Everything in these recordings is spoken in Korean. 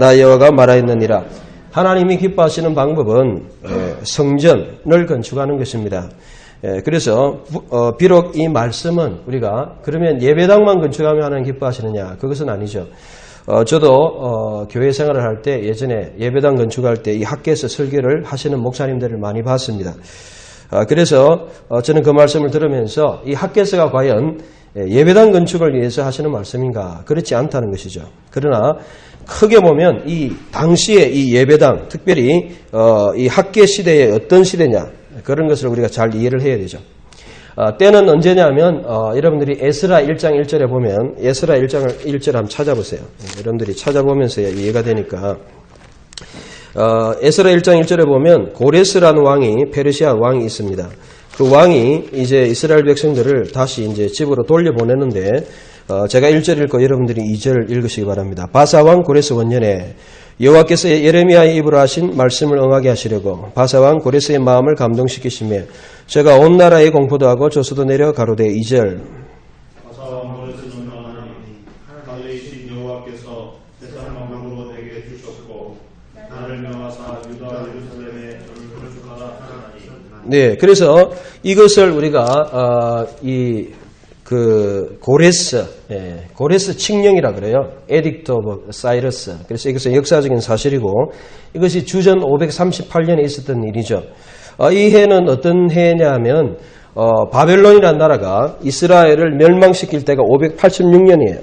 나 여호와가 말하였느니라. 하나님이 기뻐하시는 방법은 성전을 건축하는 것입니다. 그래서 비록 이 말씀은 우리가 그러면 예배당만 건축하면 하나님 기뻐하시느냐? 그것은 아니죠. 저도 교회 생활을 할 때 예전에 예배당 건축할 때 이 학교에서 설교를 하시는 목사님들을 많이 봤습니다. 그래서 저는 그 말씀을 들으면서 이 학교에서가 과연 예배당 건축을 위해서 하시는 말씀인가? 그렇지 않다는 것이죠. 그러나 크게 보면 이 당시에 이 예배당, 특별히 이 학계 시대의 어떤 시대냐 그런 것을 우리가 잘 이해를 해야 되죠. 때는 언제냐면 여러분들이 에스라 1장 1절에 보면 에스라 1장 1절 한번 찾아보세요. 여러분들이 찾아보면서 이해가 되니까 에스라 1장 1절에 보면 고레스라는 왕이 페르시아 왕이 있습니다. 그 왕이 이제 이스라엘 백성들을 다시 이제 집으로 돌려보내는데 제가 1절 읽고 여러분들이 2절 읽으시기 바랍니다. 바사왕 고레스 원년에 여호와께서 예레미야의 입으로 하신 말씀을 응하게 하시려고 바사왕 고레스의 마음을 감동시키시며 제가 온 나라에 공포도 하고 조서도 내려 가로되 2절 바사왕 고레스는 하나님 하늘이신 여호와께서 세상 만국으로 내게 주셨고 나를 명하사 유다 예루살렘에 저를 건축하라 하나니. 네, 그래서 이것을 우리가 고레스 칙령이라 그래요. 에딕트 오브 사이러스. 그래서 이것은 역사적인 사실이고 이것이 주전 538년에 있었던 일이죠. 이 해는 어떤 해냐 하면 바벨론이라는 나라가 이스라엘을 멸망시킬 때가 586년이에요.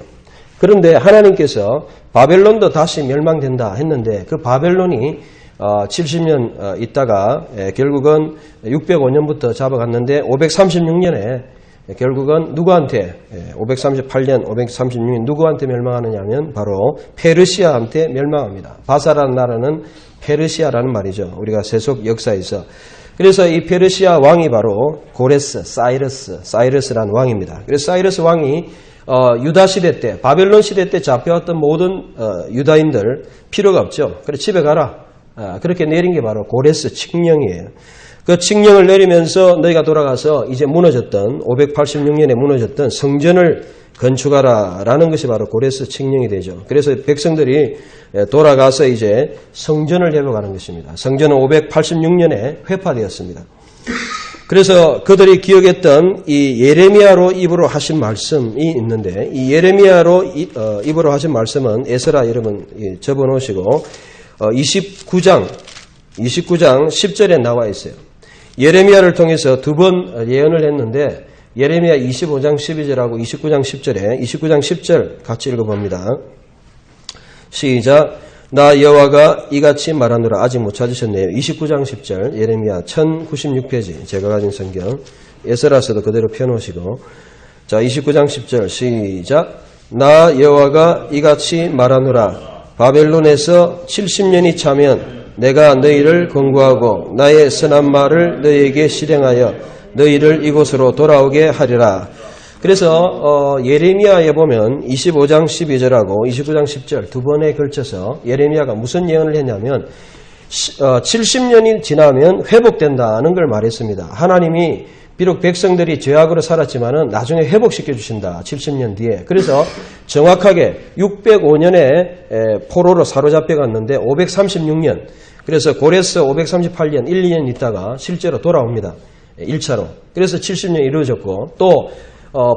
그런데 하나님께서 바벨론도 다시 멸망된다 했는데 그 바벨론이 70년 있다가 결국은 605년부터 잡아갔는데 536년에 결국은 누구한테 538년, 536년 누구한테 멸망하느냐 하면 바로 페르시아한테 멸망합니다. 바사라는 나라는 페르시아라는 말이죠. 우리가 세속 역사에서. 그래서 이 페르시아 왕이 바로 고레스, 사이러스라는 왕입니다. 그래서 사이러스 왕이 유다 시대 때, 바벨론 시대 때 잡혀왔던 모든 유다인들 필요가 없죠. 그래 집에 가라. 그렇게 내린 게 바로 고레스 칙령이에요. 그 칙령을 내리면서 너희가 돌아가서 이제 무너졌던 586년에 무너졌던 성전을 건축하라라는 것이 바로 고레스 칙령이 되죠. 그래서 백성들이 돌아가서 이제 성전을 회복하는 것입니다. 성전은 586년에 회파되었습니다. 그래서 그들이 기억했던 이 예레미야로 입으로 하신 말씀이 있는데 이 예레미야로 입으로 하신 말씀은 에스라 여러분 접어놓으시고 29장 10절에 나와 있어요. 예레미야를 통해서 두 번 예언을 했는데 예레미야 25장 12절하고 29장 10절에 29장 10절 같이 읽어봅니다. 시작. 나 여호와가 이같이 말하노라. 아직 못 찾으셨네요. 29장 10절 예레미야 1096페이지 제가 가진 성경 에스라서도 그대로 펴놓으시고 자 29장 10절 시작. 나 여호와가 이같이 말하노라. 바벨론에서 70년이 차면 내가 너희를 권고하고 나의 선한 말을 너희에게 실행하여 너희를 이곳으로 돌아오게 하리라. 그래서 예레미야에 보면 25장 12절하고 29장 10절 두 번에 걸쳐서 예레미야가 무슨 예언을 했냐면 70년이 지나면 회복된다는 걸 말했습니다. 하나님이 비록 백성들이 죄악으로 살았지만은 나중에 회복시켜 주신다. 70년 뒤에. 그래서 정확하게 605년에 포로로 사로잡혀 갔는데 536년. 그래서 고레스 538년 1, 2년 있다가 실제로 돌아옵니다. 1차로. 그래서 70년 이루어졌고 또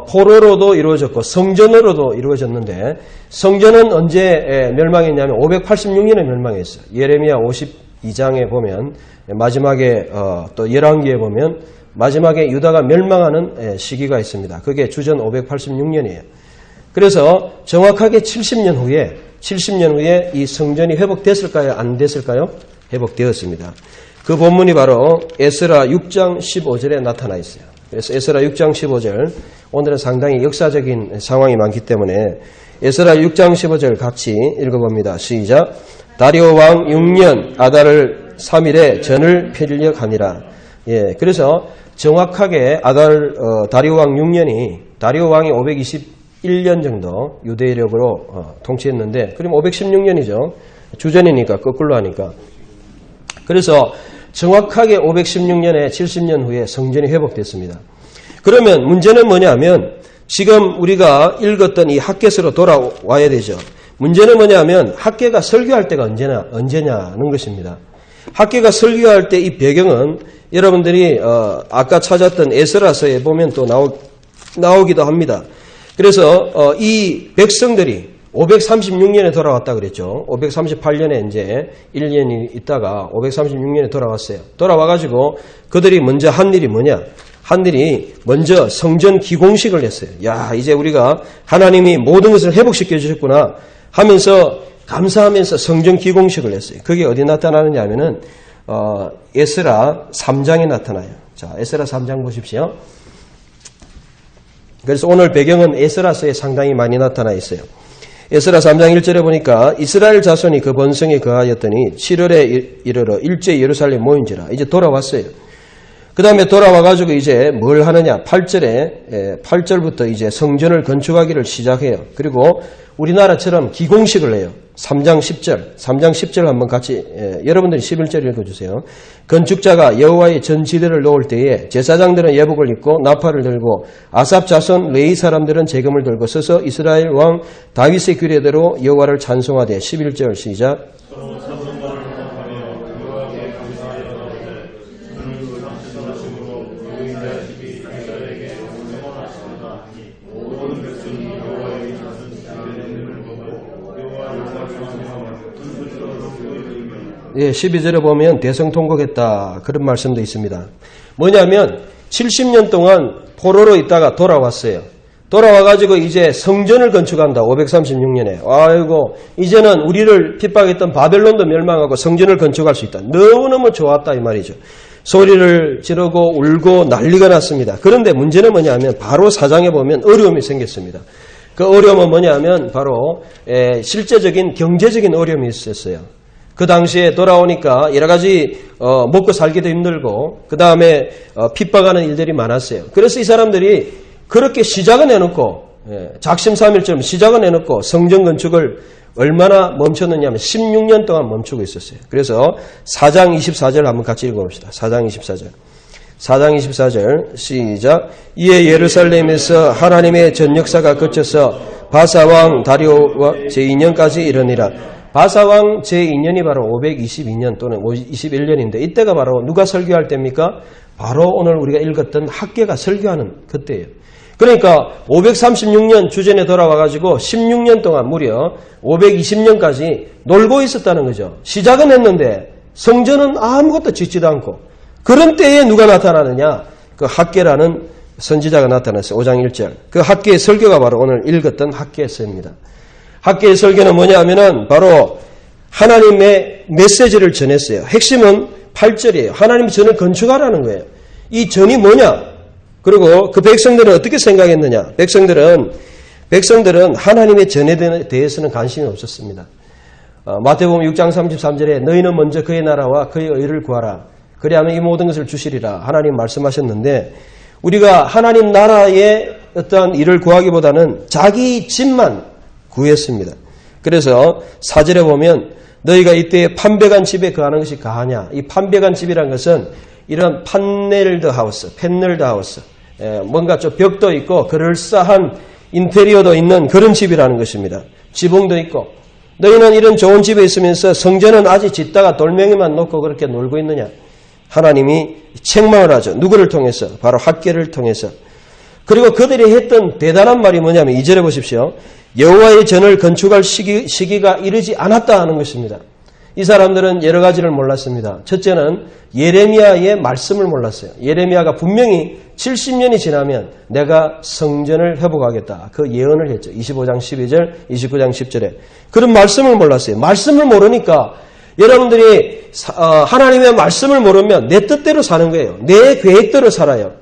포로로도 이루어졌고 성전으로도 이루어졌는데 성전은 언제 멸망했냐면 586년에 멸망했어요. 예레미야 52장에 보면 마지막에 또 열왕기에 보면 마지막에 유다가 멸망하는 시기가 있습니다. 그게 주전 586년이에요. 그래서 정확하게 70년 후에 이 성전이 회복됐을까요? 안 됐을까요? 회복되었습니다. 그 본문이 바로 에스라 6장 15절에 나타나 있어요. 그래서 에스라 6장 15절 오늘은 상당히 역사적인 상황이 많기 때문에 에스라 6장 15절 같이 읽어봅니다. 시작. 다리오 왕 6년 아달 3일에 전을 폐ril력하니라. 예, 그래서 정확하게 다리오 왕 6년이 다리오 왕이 521년 정도 유대력으로 통치했는데 그럼 516년이죠. 주전이니까 거꾸로 하니까. 그래서 정확하게 516년에 70년 후에 성전이 회복됐습니다. 그러면 문제는 뭐냐면 지금 우리가 읽었던 이 학개서로 돌아와야 되죠. 문제는 뭐냐면 학계가 설교할 때가 언제냐는 것입니다. 학계가 설교할 때 이 배경은 여러분들이 아까 찾았던 에스라서에 보면 또 나오기도 합니다. 그래서 이 백성들이 536년에 돌아왔다 그랬죠. 538년에 이제 1년이 있다가 536년에 돌아왔어요. 돌아와가지고 그들이 먼저 한 일이 뭐냐? 한 일이 먼저 성전 기공식을 했어요. 야, 이제 우리가 하나님이 모든 것을 회복시켜 주셨구나 하면서 감사하면서 성전 기공식을 했어요. 그게 어디 나타나느냐 하면은 에스라 3장에 나타나요. 자, 에스라 3장 보십시오. 그래서 오늘 배경은 에스라서에 상당히 많이 나타나 있어요. 에스라 3장 1절에 보니까 이스라엘 자손이 그 번성에 거하였더니 7월에 이르러 일제 예루살렘 모인지라. 이제 돌아왔어요. 그 다음에 돌아와가지고 이제 뭘 하느냐. 8절부터 이제 성전을 건축하기를 시작해요. 그리고 우리나라처럼 기공식을 해요. 3장 10절 한번 같이 여러분들이 11절 읽어주세요. 건축자가 여호와의 전지대를 놓을 때에 제사장들은 예복을 입고 나팔을 들고 아삽 자손 레위 사람들은 재금을 들고 서서 이스라엘 왕 다윗의 규례대로 여호와를 찬송하되 11절 시작. 예, 12절에 보면 대성통곡했다 그런 말씀도 있습니다. 뭐냐면 70년 동안 포로로 있다가 돌아왔어요. 돌아와가지고 이제 성전을 건축한다. 536년에. 아이고 이제는 우리를 핍박했던 바벨론도 멸망하고 성전을 건축할 수 있다. 너무너무 좋았다 이 말이죠. 소리를 지르고 울고 난리가 났습니다. 그런데 문제는 뭐냐면 바로 4장에 보면 어려움이 생겼습니다. 그 어려움은 뭐냐면 바로 실제적인 경제적인 어려움이 있었어요. 그 당시에 돌아오니까 여러 가지 먹고 살기도 힘들고 그 다음에 핍박하는 일들이 많았어요. 그래서 이 사람들이 그렇게 시작은 해놓고 작심삼일처럼 시작은 해놓고 성전 건축을 얼마나 멈췄느냐 하면 16년 동안 멈추고 있었어요. 그래서 4장 24절 한번 같이 읽어봅시다. 4장 24절. 4장 24절 시작. 이에 예루살렘에서 하나님의 전 역사가 그쳐서 바사왕 다리오와 제2년까지 이르니라. 바사왕 제2년이 바로 522년 또는 21년인데 이때가 바로 누가 설교할 때입니까? 바로 오늘 우리가 읽었던 학계가 설교하는 그때예요. 그러니까 536년 주전에 돌아와가지고 16년 동안 무려 520년까지 놀고 있었다는 거죠. 시작은 했는데 성전은 아무것도 짓지도 않고 그런 때에 누가 나타나느냐? 그 학계라는 선지자가 나타났어요. 5장 1절. 그 학계의 설교가 바로 오늘 읽었던 학계서입니다. 학계의 설교는 뭐냐 하면은 바로 하나님의 메시지를 전했어요. 핵심은 8절이에요. 하나님이 전을 건축하라는 거예요. 이 전이 뭐냐? 그리고 그 백성들은 어떻게 생각했느냐? 백성들은 하나님의 전에 대해서는 관심이 없었습니다. 마태복음 6장 33절에 너희는 먼저 그의 나라와 그의 의를 구하라. 그리하면 이 모든 것을 주시리라. 하나님 말씀하셨는데 우리가 하나님 나라의 어떤 일을 구하기보다는 자기 집만 구했습니다. 그래서 4절에 보면 너희가 이때 판백한 집에 거하는 것이 가하냐. 이 판백한 집이란 것은 이런 판넬드 하우스, 뭔가 좀 벽도 있고 그럴싸한 인테리어도 있는 그런 집이라는 것입니다. 지붕도 있고 너희는 이런 좋은 집에 있으면서 성전은 아직 짓다가 돌멩이만 놓고 그렇게 놀고 있느냐. 하나님이 책망을 하죠. 누구를 통해서? 바로 학계를 통해서. 그리고 그들이 했던 대단한 말이 뭐냐면 2절에 보십시오. 여호와의 전을 건축할 시기가 이르지 않았다 하는 것입니다. 이 사람들은 여러 가지를 몰랐습니다. 첫째는 예레미야의 말씀을 몰랐어요. 예레미야가 분명히 70년이 지나면 내가 성전을 회복하겠다. 그 예언을 했죠. 25장 12절, 29장 10절에. 그런 말씀을 몰랐어요. 말씀을 모르니까 여러분들이 하나님의 말씀을 모르면 내 뜻대로 사는 거예요. 내 계획대로 살아요.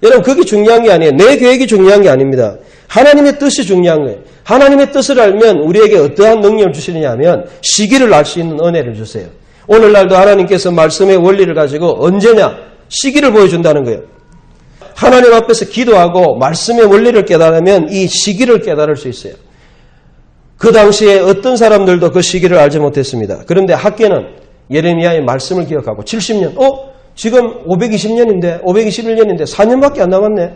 여러분 그게 중요한 게 아니에요. 내 계획이 중요한 게 아닙니다. 하나님의 뜻이 중요한 거예요. 하나님의 뜻을 알면 우리에게 어떠한 능력을 주시느냐 하면 시기를 알 수 있는 은혜를 주세요. 오늘날도 하나님께서 말씀의 원리를 가지고 언제냐 시기를 보여준다는 거예요. 하나님 앞에서 기도하고 말씀의 원리를 깨달으면 이 시기를 깨달을 수 있어요. 그 당시에 어떤 사람들도 그 시기를 알지 못했습니다. 그런데 학계는 예레미야의 말씀을 기억하고 70년, 지금 520년인데 4년밖에 안 남았네.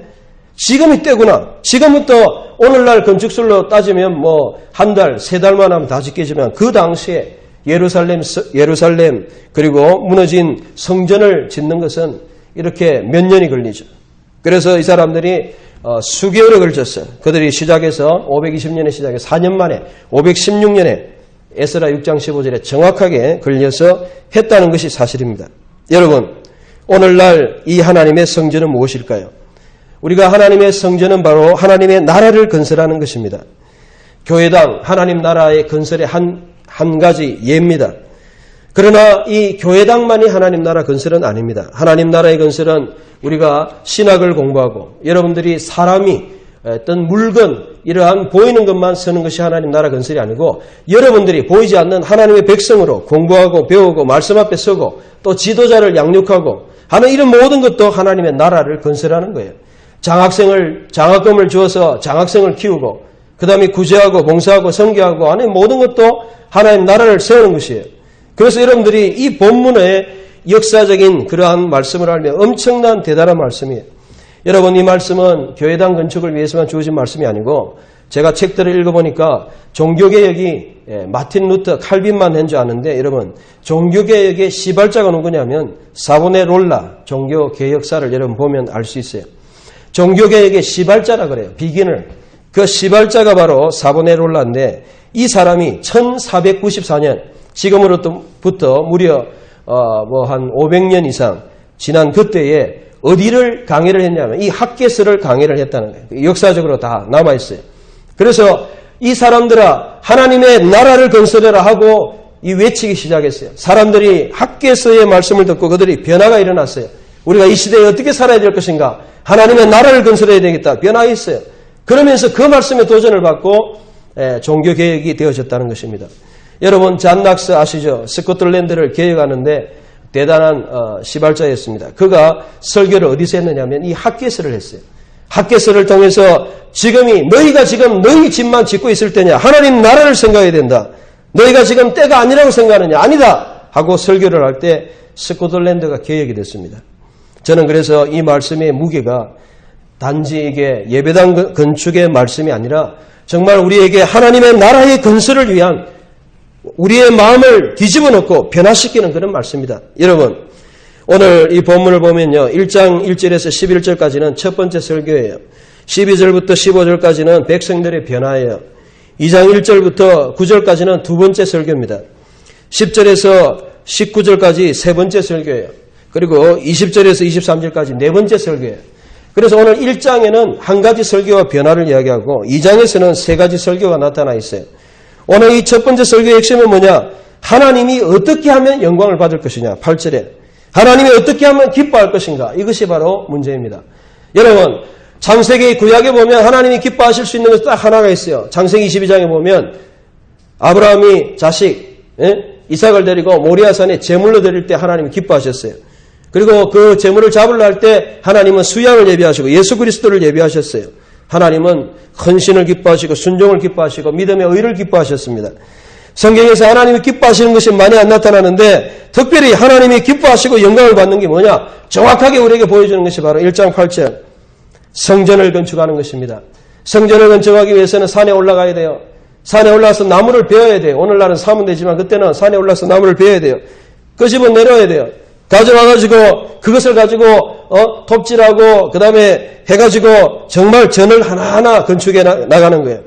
지금이 때구나. 지금부터 오늘날 건축술로 따지면 뭐 한 달, 세 달만 하면 다 짓겠지만 그 당시에 예루살렘 그리고 무너진 성전을 짓는 것은 이렇게 몇 년이 걸리죠. 그래서 이 사람들이 수개월에 걸쳤어요. 그들이 시작해서 520년에 시작해서 4년 만에 516년에 에스라 6장 15절에 정확하게 걸려서 했다는 것이 사실입니다. 여러분, 오늘날 이 하나님의 성전은 무엇일까요? 우리가 하나님의 성전은 바로 하나님의 나라를 건설하는 것입니다. 교회당 하나님 나라의 건설의 한 가지 예입니다. 그러나 이 교회당만이 하나님 나라 건설은 아닙니다. 하나님 나라의 건설은 우리가 신학을 공부하고 여러분들이 사람이 어떤 물건 이러한 보이는 것만 쓰는 것이 하나님 나라 건설이 아니고 여러분들이 보이지 않는 하나님의 백성으로 공부하고 배우고 말씀 앞에 서고 또 지도자를 양육하고 하는 이런 모든 것도 하나님의 나라를 건설하는 거예요. 장학금을 주어서 장학생을 키우고 그 다음에 구제하고 봉사하고 선교하고 하는 모든 것도 하나님 나라를 세우는 것이에요. 그래서 여러분들이 이 본문의 역사적인 그러한 말씀을 알면 엄청난 대단한 말씀이에요. 여러분, 이 말씀은 교회당 건축을 위해서만 주어진 말씀이 아니고 제가 책들을 읽어보니까 종교개혁이 마틴 루터 칼빈만 한 줄 아는데 여러분, 종교개혁의 시발자가 누구냐면 사보네롤라 종교개혁사를 여러분 보면 알 수 있어요. 종교개혁의 시발자라 그래요. 비기널. 그 시발자가 바로 사보네롤라인데 이 사람이 1494년 지금으로부터 무려 한 500년 이상 지난 그때에 어디를 강의를 했냐면 이 학개서를 강의를 했다는 거예요. 역사적으로 다 남아있어요. 그래서 이 사람들아 하나님의 나라를 건설해라 하고 이 외치기 시작했어요. 사람들이 학개서의 말씀을 듣고 그들이 변화가 일어났어요. 우리가 이 시대에 어떻게 살아야 될 것인가? 하나님의 나라를 건설해야 되겠다. 변화했어요. 그러면서 그 말씀에 도전을 받고 종교개혁이 되어졌다는 것입니다. 여러분, 잔 낙스 아시죠? 스코틀랜드를 개혁하는데 대단한 시발자였습니다. 그가 설교를 어디서 했느냐면 이 학개서를 했어요. 학개서를 통해서 너희가 지금 너희 집만 짓고 있을 때냐? 하나님 나라를 생각해야 된다. 너희가 지금 때가 아니라고 생각하느냐? 아니다. 하고 설교를 할 때 스코틀랜드가 개혁이 됐습니다. 저는 그래서 이 말씀의 무게가 단지 이게 예배당 건축의 말씀이 아니라 정말 우리에게 하나님의 나라의 건설을 위한 우리의 마음을 뒤집어 놓고 변화시키는 그런 말씀입니다. 여러분, 오늘 이 본문을 보면요. 1장 1절에서 11절까지는 첫 번째 설교예요. 12절부터 15절까지는 백성들의 변화예요. 2장 1절부터 9절까지는 두 번째 설교입니다. 10절에서 19절까지 세 번째 설교예요. 그리고 20절에서 23절까지 네 번째 설교예요. 그래서 오늘 1장에는 한 가지 설교와 변화를 이야기하고 2장에서는 세 가지 설교가 나타나 있어요. 오늘 이 첫 번째 설교의 핵심은 뭐냐? 하나님이 어떻게 하면 영광을 받을 것이냐? 8절에 하나님이 어떻게 하면 기뻐할 것인가? 이것이 바로 문제입니다. 여러분, 창세기 구약에 보면 하나님이 기뻐하실 수 있는 것이 딱 하나가 있어요. 창세기 22장에 보면 아브라함이 자식 이삭을 데리고 모리아산에 제물로 드릴 때 하나님이 기뻐하셨어요. 그리고 그 제물을 잡으려 할 때 하나님은 수양을 예비하시고 예수 그리스도를 예비하셨어요. 하나님은 헌신을 기뻐하시고 순종을 기뻐하시고 믿음의 의를 기뻐하셨습니다. 성경에서 하나님이 기뻐하시는 것이 많이 안 나타나는데 특별히 하나님이 기뻐하시고 영광을 받는 게 뭐냐? 정확하게 우리에게 보여주는 것이 바로 1장 8절 성전을 건축하는 것입니다. 성전을 건축하기 위해서는 산에 올라가야 돼요. 산에 올라가서 나무를 베어야 돼요. 오늘날은 사면 되지만 그때는 산에 올라가서 나무를 베어야 돼요. 끄집어 내려야 돼요. 가져와가지고 그것을 가지고 톱질하고 그 다음에 해가지고 정말 전을 하나하나 건축해 나가는 거예요.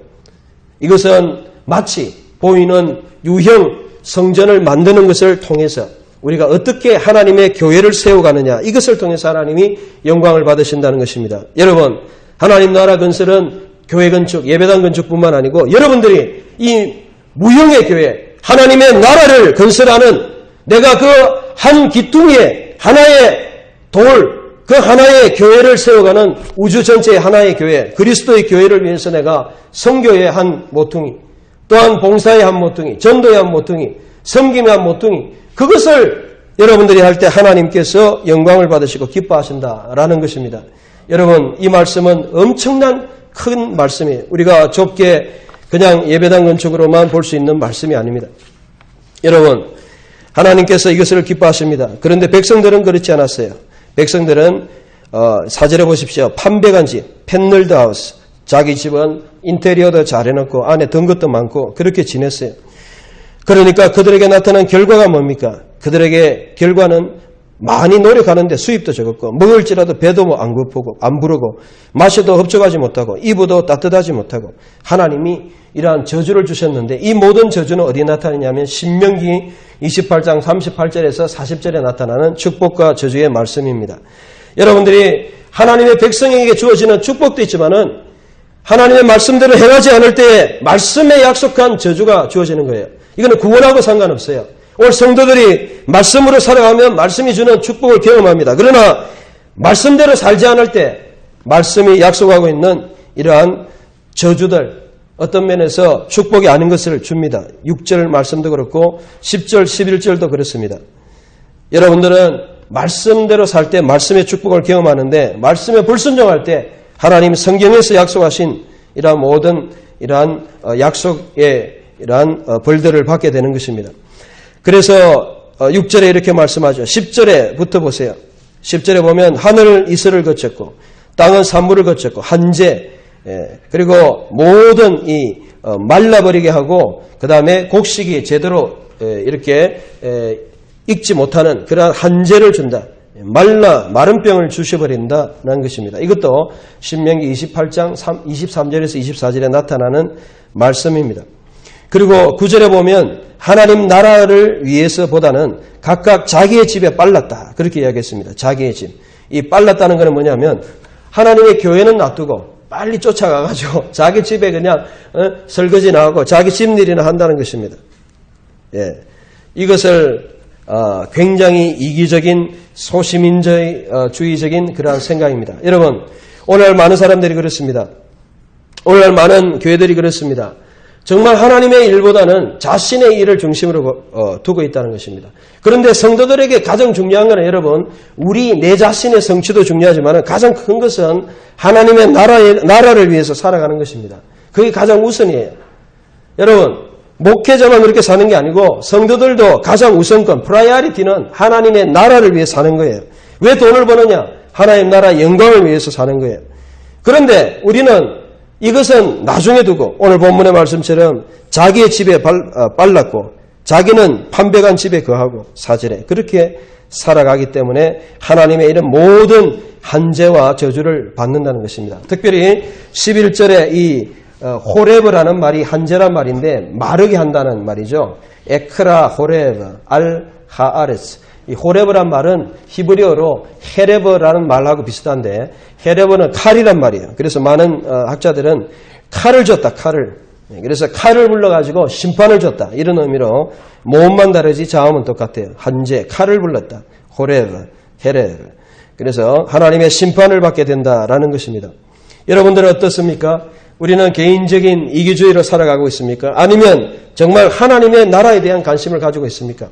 이것은 마치 보이는 유형 성전을 만드는 것을 통해서 우리가 어떻게 하나님의 교회를 세워가느냐 이것을 통해서 하나님이 영광을 받으신다는 것입니다. 여러분, 하나님 나라 건설은 교회 건축, 예배당 건축뿐만 아니고 여러분들이 이 무형의 교회, 하나님의 나라를 건설하는 내가 그 한 기둥에 하나의 그 하나의 교회를 세워가는 우주 전체의 하나의 교회, 그리스도의 교회를 위해서 내가 선교의 한 모퉁이, 또한 봉사의 한 모퉁이, 전도의 한 모퉁이, 섬김의 한 모퉁이, 그것을 여러분들이 할 때 하나님께서 영광을 받으시고 기뻐하신다라는 것입니다. 여러분, 이 말씀은 엄청난 큰 말씀이에요. 우리가 좁게 그냥 예배당 건축으로만 볼 수 있는 말씀이 아닙니다. 여러분, 하나님께서 이것을 기뻐하십니다. 그런데 백성들은 그렇지 않았어요. 백성들은 4절에 보십시오. 판배간 집, 펜널드 하우스. 자기 집은 인테리어도 잘 해놓고 안에 든 것도 많고 그렇게 지냈어요. 그러니까 그들에게 나타난 결과가 뭡니까? 그들에게 결과는 많이 노력하는데 수입도 적었고 먹을지라도 배도 안 고프고 안 부르고 마셔도 흡족하지 못하고 입어도 따뜻하지 못하고 하나님이 이러한 저주를 주셨는데 이 모든 저주는 어디에 나타나냐면 신명기 28장 38절에서 40절에 나타나는 축복과 저주의 말씀입니다. 여러분들이 하나님의 백성에게 주어지는 축복도 있지만은 하나님의 말씀대로 행하지 않을 때 말씀에 약속한 저주가 주어지는 거예요. 이거는 구원하고 상관없어요. 오늘 성도들이 말씀으로 살아가면 말씀이 주는 축복을 경험합니다. 그러나 말씀대로 살지 않을 때 말씀이 약속하고 있는 이러한 저주들 어떤 면에서 축복이 아닌 것을 줍니다. 6절 말씀도 그렇고 10절 11절도 그렇습니다. 여러분들은 말씀대로 살 때 말씀의 축복을 경험하는데 말씀에 불순종할 때 하나님 성경에서 약속하신 이러한 모든 이러한 약속의 이러한 벌들을 받게 되는 것입니다. 그래서 6절에 이렇게 말씀하죠. 10절에 붙어 보세요. 10절에 보면 하늘은 이슬을 거쳤고 땅은 산물을 거쳤고 한재 그리고 모든 이 말라버리게 하고 그 다음에 곡식이 제대로 이렇게 익지 못하는 그러한 한재를 준다. 마른 병을 주셔버린다는 것입니다. 이것도 신명기 28장 23절에서 24절에 나타나는 말씀입니다. 그리고 9절에 보면 하나님 나라를 위해서보다는 각각 자기의 집에 빨랐다. 그렇게 이야기했습니다. 자기의 집. 이 빨랐다는 것은 뭐냐면 하나님의 교회는 놔두고 빨리 쫓아가가지고 자기 집에 그냥 설거지나 하고 자기 집일이나 한다는 것입니다. 예, 이것을 굉장히 이기적인 소시민주의적인 그러한 생각입니다. 여러분 오늘 많은 사람들이 그렇습니다. 오늘 많은 교회들이 그렇습니다. 정말 하나님의 일보다는 자신의 일을 중심으로 두고 있다는 것입니다. 그런데 성도들에게 가장 중요한 것은 여러분 내 자신의 성취도 중요하지만 가장 큰 것은 하나님의 나라를 위해서 살아가는 것입니다. 그게 가장 우선이에요. 여러분 목회자만 그렇게 사는 게 아니고 성도들도 가장 우선권 프라이어리티는 하나님의 나라를 위해 사는 거예요. 왜 돈을 버느냐? 하나님 나라 영광을 위해서 사는 거예요. 그런데 우리는 이것은 나중에 두고 오늘 본문의 말씀처럼 자기의 집에 빨랐고 자기는 판배간 집에 거하고 4절에 그렇게 살아가기 때문에 하나님의 이런 모든 한재와 저주를 받는다는 것입니다. 특별히 11절에 이 호레브라는 말이 한재란 말인데 마르게 한다는 말이죠. 에크라 호레브 알 하아레스. 이 호레브란 말은 히브리어로 헤레브라는 말하고 비슷한데 헤레브는 칼이란 말이에요. 그래서 많은 학자들은 칼을 줬다. 칼을. 그래서 칼을 불러가지고 심판을 줬다. 이런 의미로 모음만 다르지 자음은 똑같아요. 한재 칼을 불렀다. 호레브 헤레브. 그래서 하나님의 심판을 받게 된다라는 것입니다. 여러분들은 어떻습니까? 우리는 개인적인 이기주의로 살아가고 있습니까? 아니면 정말 하나님의 나라에 대한 관심을 가지고 있습니까?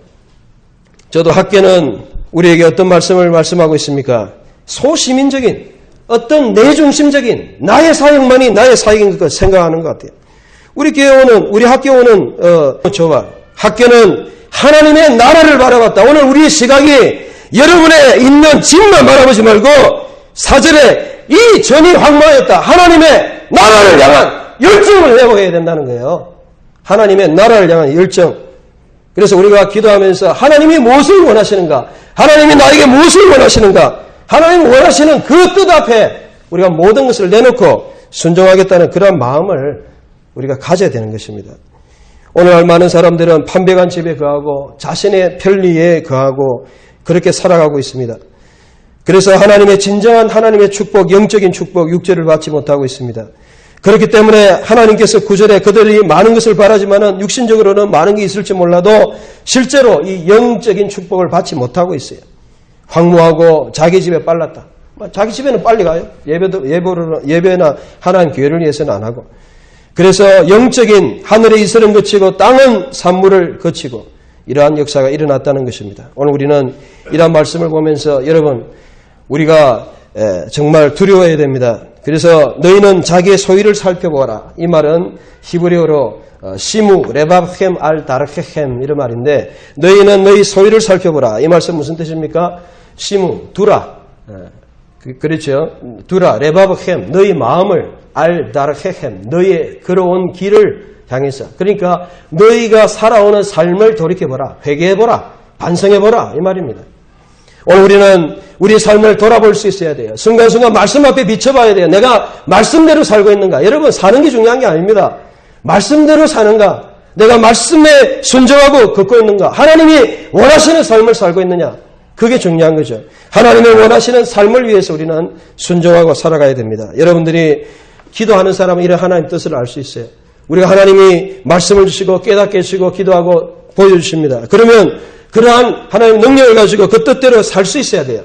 저도 학교는 우리에게 어떤 말씀을 말씀하고 있습니까? 소시민적인 어떤 내중심적인 나의 사역만이 나의 사역인 것 생각하는 것 같아요. 우리 학교 오는 저와 학교는 하나님의 나라를 바라봤다. 오늘 우리의 시각이 여러분의 있는 집만 바라보지 말고 4절에 이 전이 황망하였다. 하나님의 나라를 향한 열정을 회복해야 된다는 거예요. 하나님의 나라를 향한 열정. 그래서 우리가 기도하면서 하나님이 무엇을 원하시는가? 하나님이 나에게 무엇을 원하시는가? 하나님이 원하시는 그 뜻 앞에 우리가 모든 것을 내놓고 순종하겠다는 그런 마음을 우리가 가져야 되는 것입니다. 오늘날 많은 사람들은 판배간 집에 거하고 자신의 편리에 거하고 그렇게 살아가고 있습니다. 그래서 하나님의 진정한 하나님의 축복, 영적인 축복, 육체를 받지 못하고 있습니다. 그렇기 때문에 하나님께서 9절에 그들이 많은 것을 바라지만은 육신적으로는 많은 게 있을지 몰라도 실제로 이 영적인 축복을 받지 못하고 있어요. 황무하고 자기 집에 빨랐다. 자기 집에는 빨리 가요. 예배나 하나님 교회를 위해서는 안 하고. 그래서 영적인 하늘의 이슬은 거치고 땅은 산물을 거치고 이러한 역사가 일어났다는 것입니다. 오늘 우리는 이러한 말씀을 보면서 여러분 우리가 정말 두려워해야 됩니다. 그래서 너희는 자기의 소유를 살펴보아라. 이 말은 히브리어로 시무 레밥햄 알 다르케햄 이런 말인데 너희는 너희 소유를 살펴보라. 이 말씀 무슨 뜻입니까? 시무 두라. 그렇죠. 두라 레바브햄 너희 마음을 알다르헤햄 너희의 걸어온 길을 향해서 그러니까 너희가 살아오는 삶을 돌이켜보라. 회개해보라. 반성해보라. 이 말입니다. 오늘 우리는 우리 삶을 돌아볼 수 있어야 돼요. 순간순간 말씀 앞에 비춰봐야 돼요. 내가 말씀대로 살고 있는가. 여러분 사는 게 중요한 게 아닙니다. 말씀대로 사는가. 내가 말씀에 순종하고 걷고 있는가. 하나님이 원하시는 삶을 살고 있느냐. 그게 중요한 거죠. 하나님의 원하시는 삶을 위해서 우리는 순종하고 살아가야 됩니다. 여러분들이 기도하는 사람은 이런 하나님 뜻을 알 수 있어요. 우리가 하나님이 말씀을 주시고 깨닫게 해주시고 기도하고 보여주십니다. 그러면 그러한 하나님의 능력을 가지고 그 뜻대로 살 수 있어야 돼요.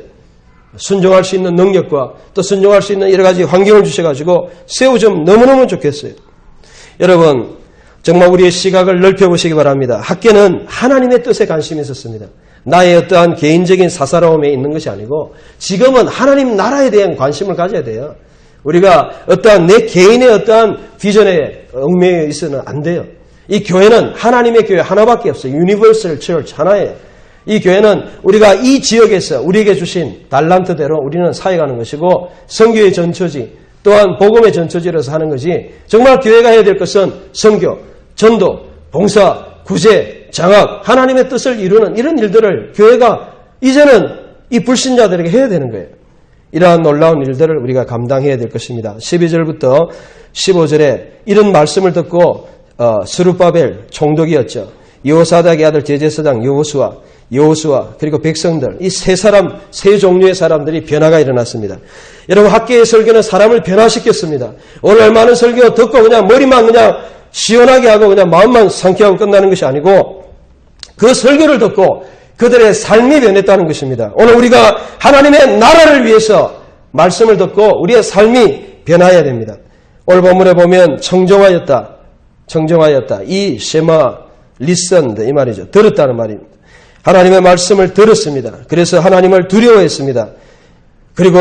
순종할 수 있는 능력과 또 순종할 수 있는 여러 가지 환경을 주셔가지고 세워주면 너무너무 좋겠어요. 여러분 정말 우리의 시각을 넓혀보시기 바랍니다. 학계는 하나님의 뜻에 관심이 있었습니다. 나의 어떠한 개인적인 사사로움에 있는 것이 아니고 지금은 하나님 나라에 대한 관심을 가져야 돼요. 우리가 어떠한 내 개인의 어떠한 비전에 얽매여 있어서는 안 돼요. 이 교회는 하나님의 교회 하나밖에 없어요. 유니버설 처치 하나예요. 이 교회는 우리가 이 지역에서 우리에게 주신 달란트대로 우리는 사역하는 것이고 선교의 전처지 또한 복음의 전처지로서 하는 것이 정말 교회가 해야 될 것은 선교, 전도, 봉사, 구제, 장학, 하나님의 뜻을 이루는 이런 일들을 교회가 이제는 이 불신자들에게 해야 되는 거예요. 이러한 놀라운 일들을 우리가 감당해야 될 것입니다. 12절부터 15절에 이런 말씀을 듣고 스룹바벨 총독이었죠. 여호사닥의 아들 대제사장 여호수아 그리고 백성들 이 세 사람 세 종류의 사람들이 변화가 일어났습니다. 여러분 학계의 설교는 사람을 변화시켰습니다. 오늘 많은 설교 듣고 그냥 머리만 그냥 시원하게 하고 그냥 마음만 상쾌하고 끝나는 것이 아니고 그 설교를 듣고 그들의 삶이 변했다는 것입니다. 오늘 우리가 하나님의 나라를 위해서 말씀을 듣고 우리의 삶이 변화해야 됩니다. 오늘 본문에 보면 청정하였다. 이 쉐마 리선드 이 말이죠. 들었다는 말입니다. 하나님의 말씀을 들었습니다. 그래서 하나님을 두려워했습니다. 그리고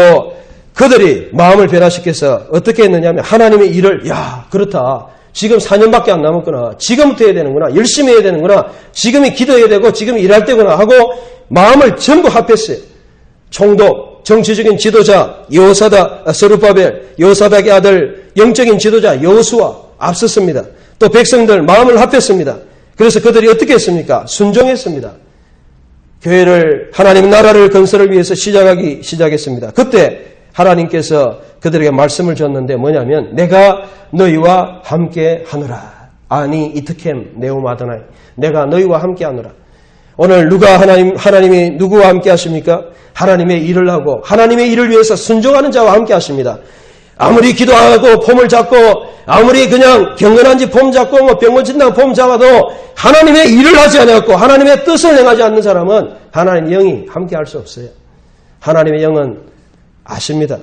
그들이 마음을 변화시켜서 어떻게 했느냐 하면 하나님의 일을 그렇다. 지금 4년밖에 안 남았구나. 지금부터 해야 되는구나. 열심히 해야 되는구나. 지금이 기도해야 되고 지금이 일할 때구나 하고 마음을 전부 합했어요. 총독, 정치적인 지도자 스룹바벨, 여호사닥의 아들 영적인 지도자 여호수아 앞섰습니다. 또 백성들 마음을 합했습니다. 그래서 그들이 어떻게 했습니까? 순종했습니다. 교회를 하나님 나라를 건설을 위해서 시작했습니다. 그때 하나님께서 그들에게 말씀을 줬는데 뭐냐면 내가 너희와 함께 하노라. 아니 이트캠 네오마드나이 내가 너희와 함께 하노라. 오늘 하나님이 누구와 함께 하십니까? 하나님의 일을 하고 하나님의 일을 위해서 순종하는 자와 함께 하십니다. 아무리 기도하고 폼을 잡고 아무리 그냥 경건한지 폼 잡고 병 고친다고 폼 잡아도 하나님의 일을 하지 않았고 하나님의 뜻을 행하지 않는 사람은 하나님의 영이 함께 할 수 없어요. 하나님의 영은 아십니다.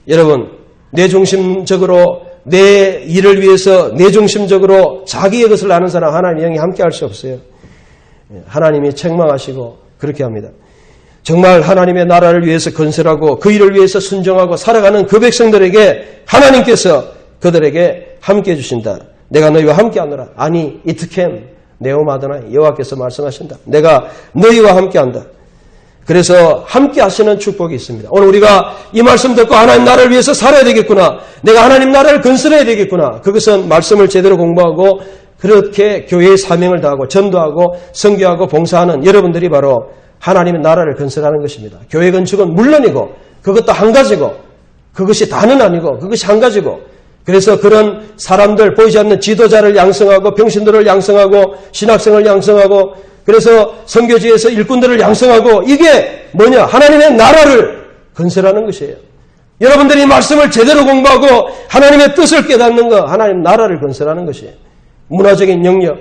여러분 내중심적으로 내 일을 위해서 내중심적으로 자기의 것을 아는 사람 하나님의 영이 함께 할 수 없어요. 하나님이 책망하시고 그렇게 합니다. 정말 하나님의 나라를 위해서 건설하고 그 일을 위해서 순종하고 살아가는 그 백성들에게 하나님께서 그들에게 함께 해주신다. 내가 너희와 함께 하노라. 아니 이트캠 네오마드나이 여호와께서 말씀하신다. 내가 너희와 함께 한다. 그래서 함께 하시는 축복이 있습니다. 오늘 우리가 이 말씀 듣고 하나님 나라를 위해서 살아야 되겠구나. 내가 하나님 나라를 건설해야 되겠구나. 그것은 말씀을 제대로 공부하고 그렇게 교회의 사명을 다하고 전도하고 선교하고 봉사하는 여러분들이 바로 하나님의 나라를 건설하는 것입니다. 교회 건축은 물론이고 그것도 한 가지고 그것이 다는 아니고 그것이 한 가지고 그래서 그런 사람들 보이지 않는 지도자를 양성하고 병신들을 양성하고 신학생을 양성하고 그래서 선교지에서 일꾼들을 양성하고 이게 뭐냐? 하나님의 나라를 건설하는 것이에요. 여러분들이 말씀을 제대로 공부하고 하나님의 뜻을 깨닫는 것, 하나님 나라를 건설하는 것이에요. 문화적인 영역,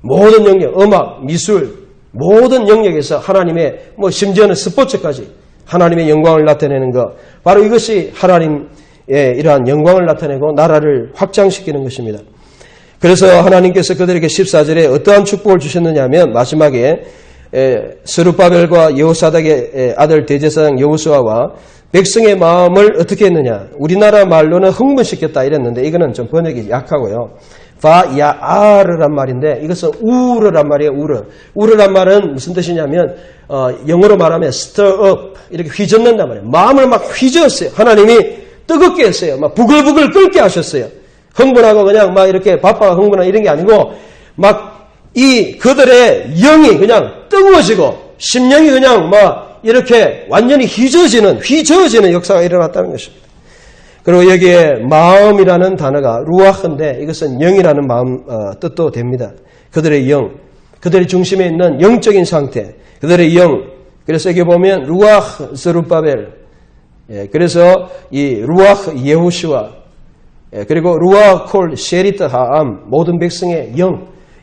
모든 영역, 음악, 미술, 모든 영역에서 하나님의 심지어는 스포츠까지 하나님의 영광을 나타내는 것, 바로 이것이 하나님의 이러한 영광을 나타내고 나라를 확장시키는 것입니다. 그래서 하나님께서 그들에게 14절에 어떠한 축복을 주셨느냐 하면 마지막에 스룹바벨과 여호사닥의 아들 대제사장 여호수아와 백성의 마음을 어떻게 했느냐. 우리나라 말로는 흥분시켰다 이랬는데 이거는 좀 번역이 약하고요. 바야아르란 말인데 이것은 우르란 말이에요. 우르란 말은 무슨 뜻이냐면 영어로 말하면 stir up 이렇게 휘젓는단 말이에요. 마음을 막 휘저었어요. 하나님이 뜨겁게 했어요. 막 부글부글 끓게 하셨어요. 흥분하고 그냥 막 이렇게 바빠가 흥분하고 이런 게 아니고 막 이 그들의 영이 그냥 뜨거워지고 심령이 그냥 막 이렇게 완전히 휘저어지는 역사가 일어났다는 것입니다. 그리고 여기에 마음이라는 단어가 루아흐인데 이것은 영이라는 마음 뜻도 됩니다. 그들의 영, 그들의 중심에 있는 영적인 상태, 그들의 영. 그래서 여기 보면 루아흐 스룹바벨, 그래서 이 루아흐 예호시와, 그리고 루아흐 콜 셰리트 하암 모든 백성의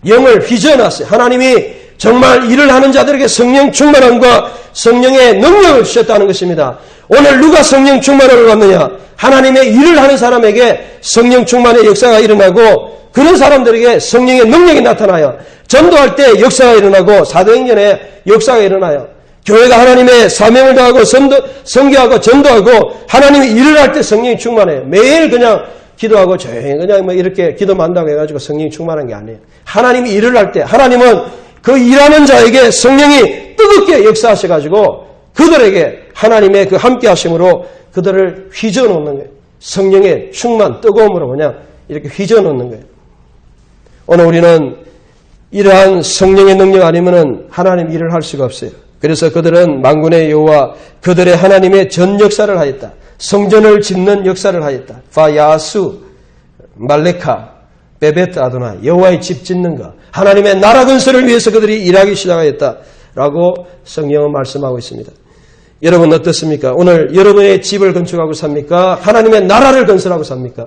영을 휘저어놨어요. 하나님이 정말 일을 하는 자들에게 성령 충만함과 성령의 능력을 주셨다는 것입니다. 오늘 누가 성령 충만함을 받느냐? 하나님의 일을 하는 사람에게 성령 충만의 역사가 일어나고 그런 사람들에게 성령의 능력이 나타나요. 전도할 때 역사가 일어나고 사도행전에 역사가 일어나요. 교회가 하나님의 사명을 다하고 선교하고 전도하고 하나님이 일을 할 때 성령이 충만해요. 매일 그냥 기도하고 조용히 그냥 뭐 이렇게 기도만 한다고 해가지고 성령이 충만한 게 아니에요. 하나님이 일을 할 때 하나님은 그 일하는 자에게 성령이 뜨겁게 역사하셔가지고 그들에게 하나님의 그 함께 하심으로 그들을 휘저어 놓는 거예요. 성령의 충만, 뜨거움으로 그냥 이렇게 휘저어 놓는 거예요. 오늘 우리는 이러한 성령의 능력 아니면은 하나님 일을 할 수가 없어요. 그래서 그들은 만군의 여호와 그들의 하나님의 전 역사를 하였다. 성전을 짓는 역사를 하였다. 파야수, 말레카, 베베트 아도나, 여호와의 집 짓는 것, 하나님의 나라 건설을 위해서 그들이 일하기 시작하였다라고 성경은 말씀하고 있습니다. 여러분 어떻습니까? 오늘 여러분의 집을 건축하고 삽니까? 하나님의 나라를 건설하고 삽니까?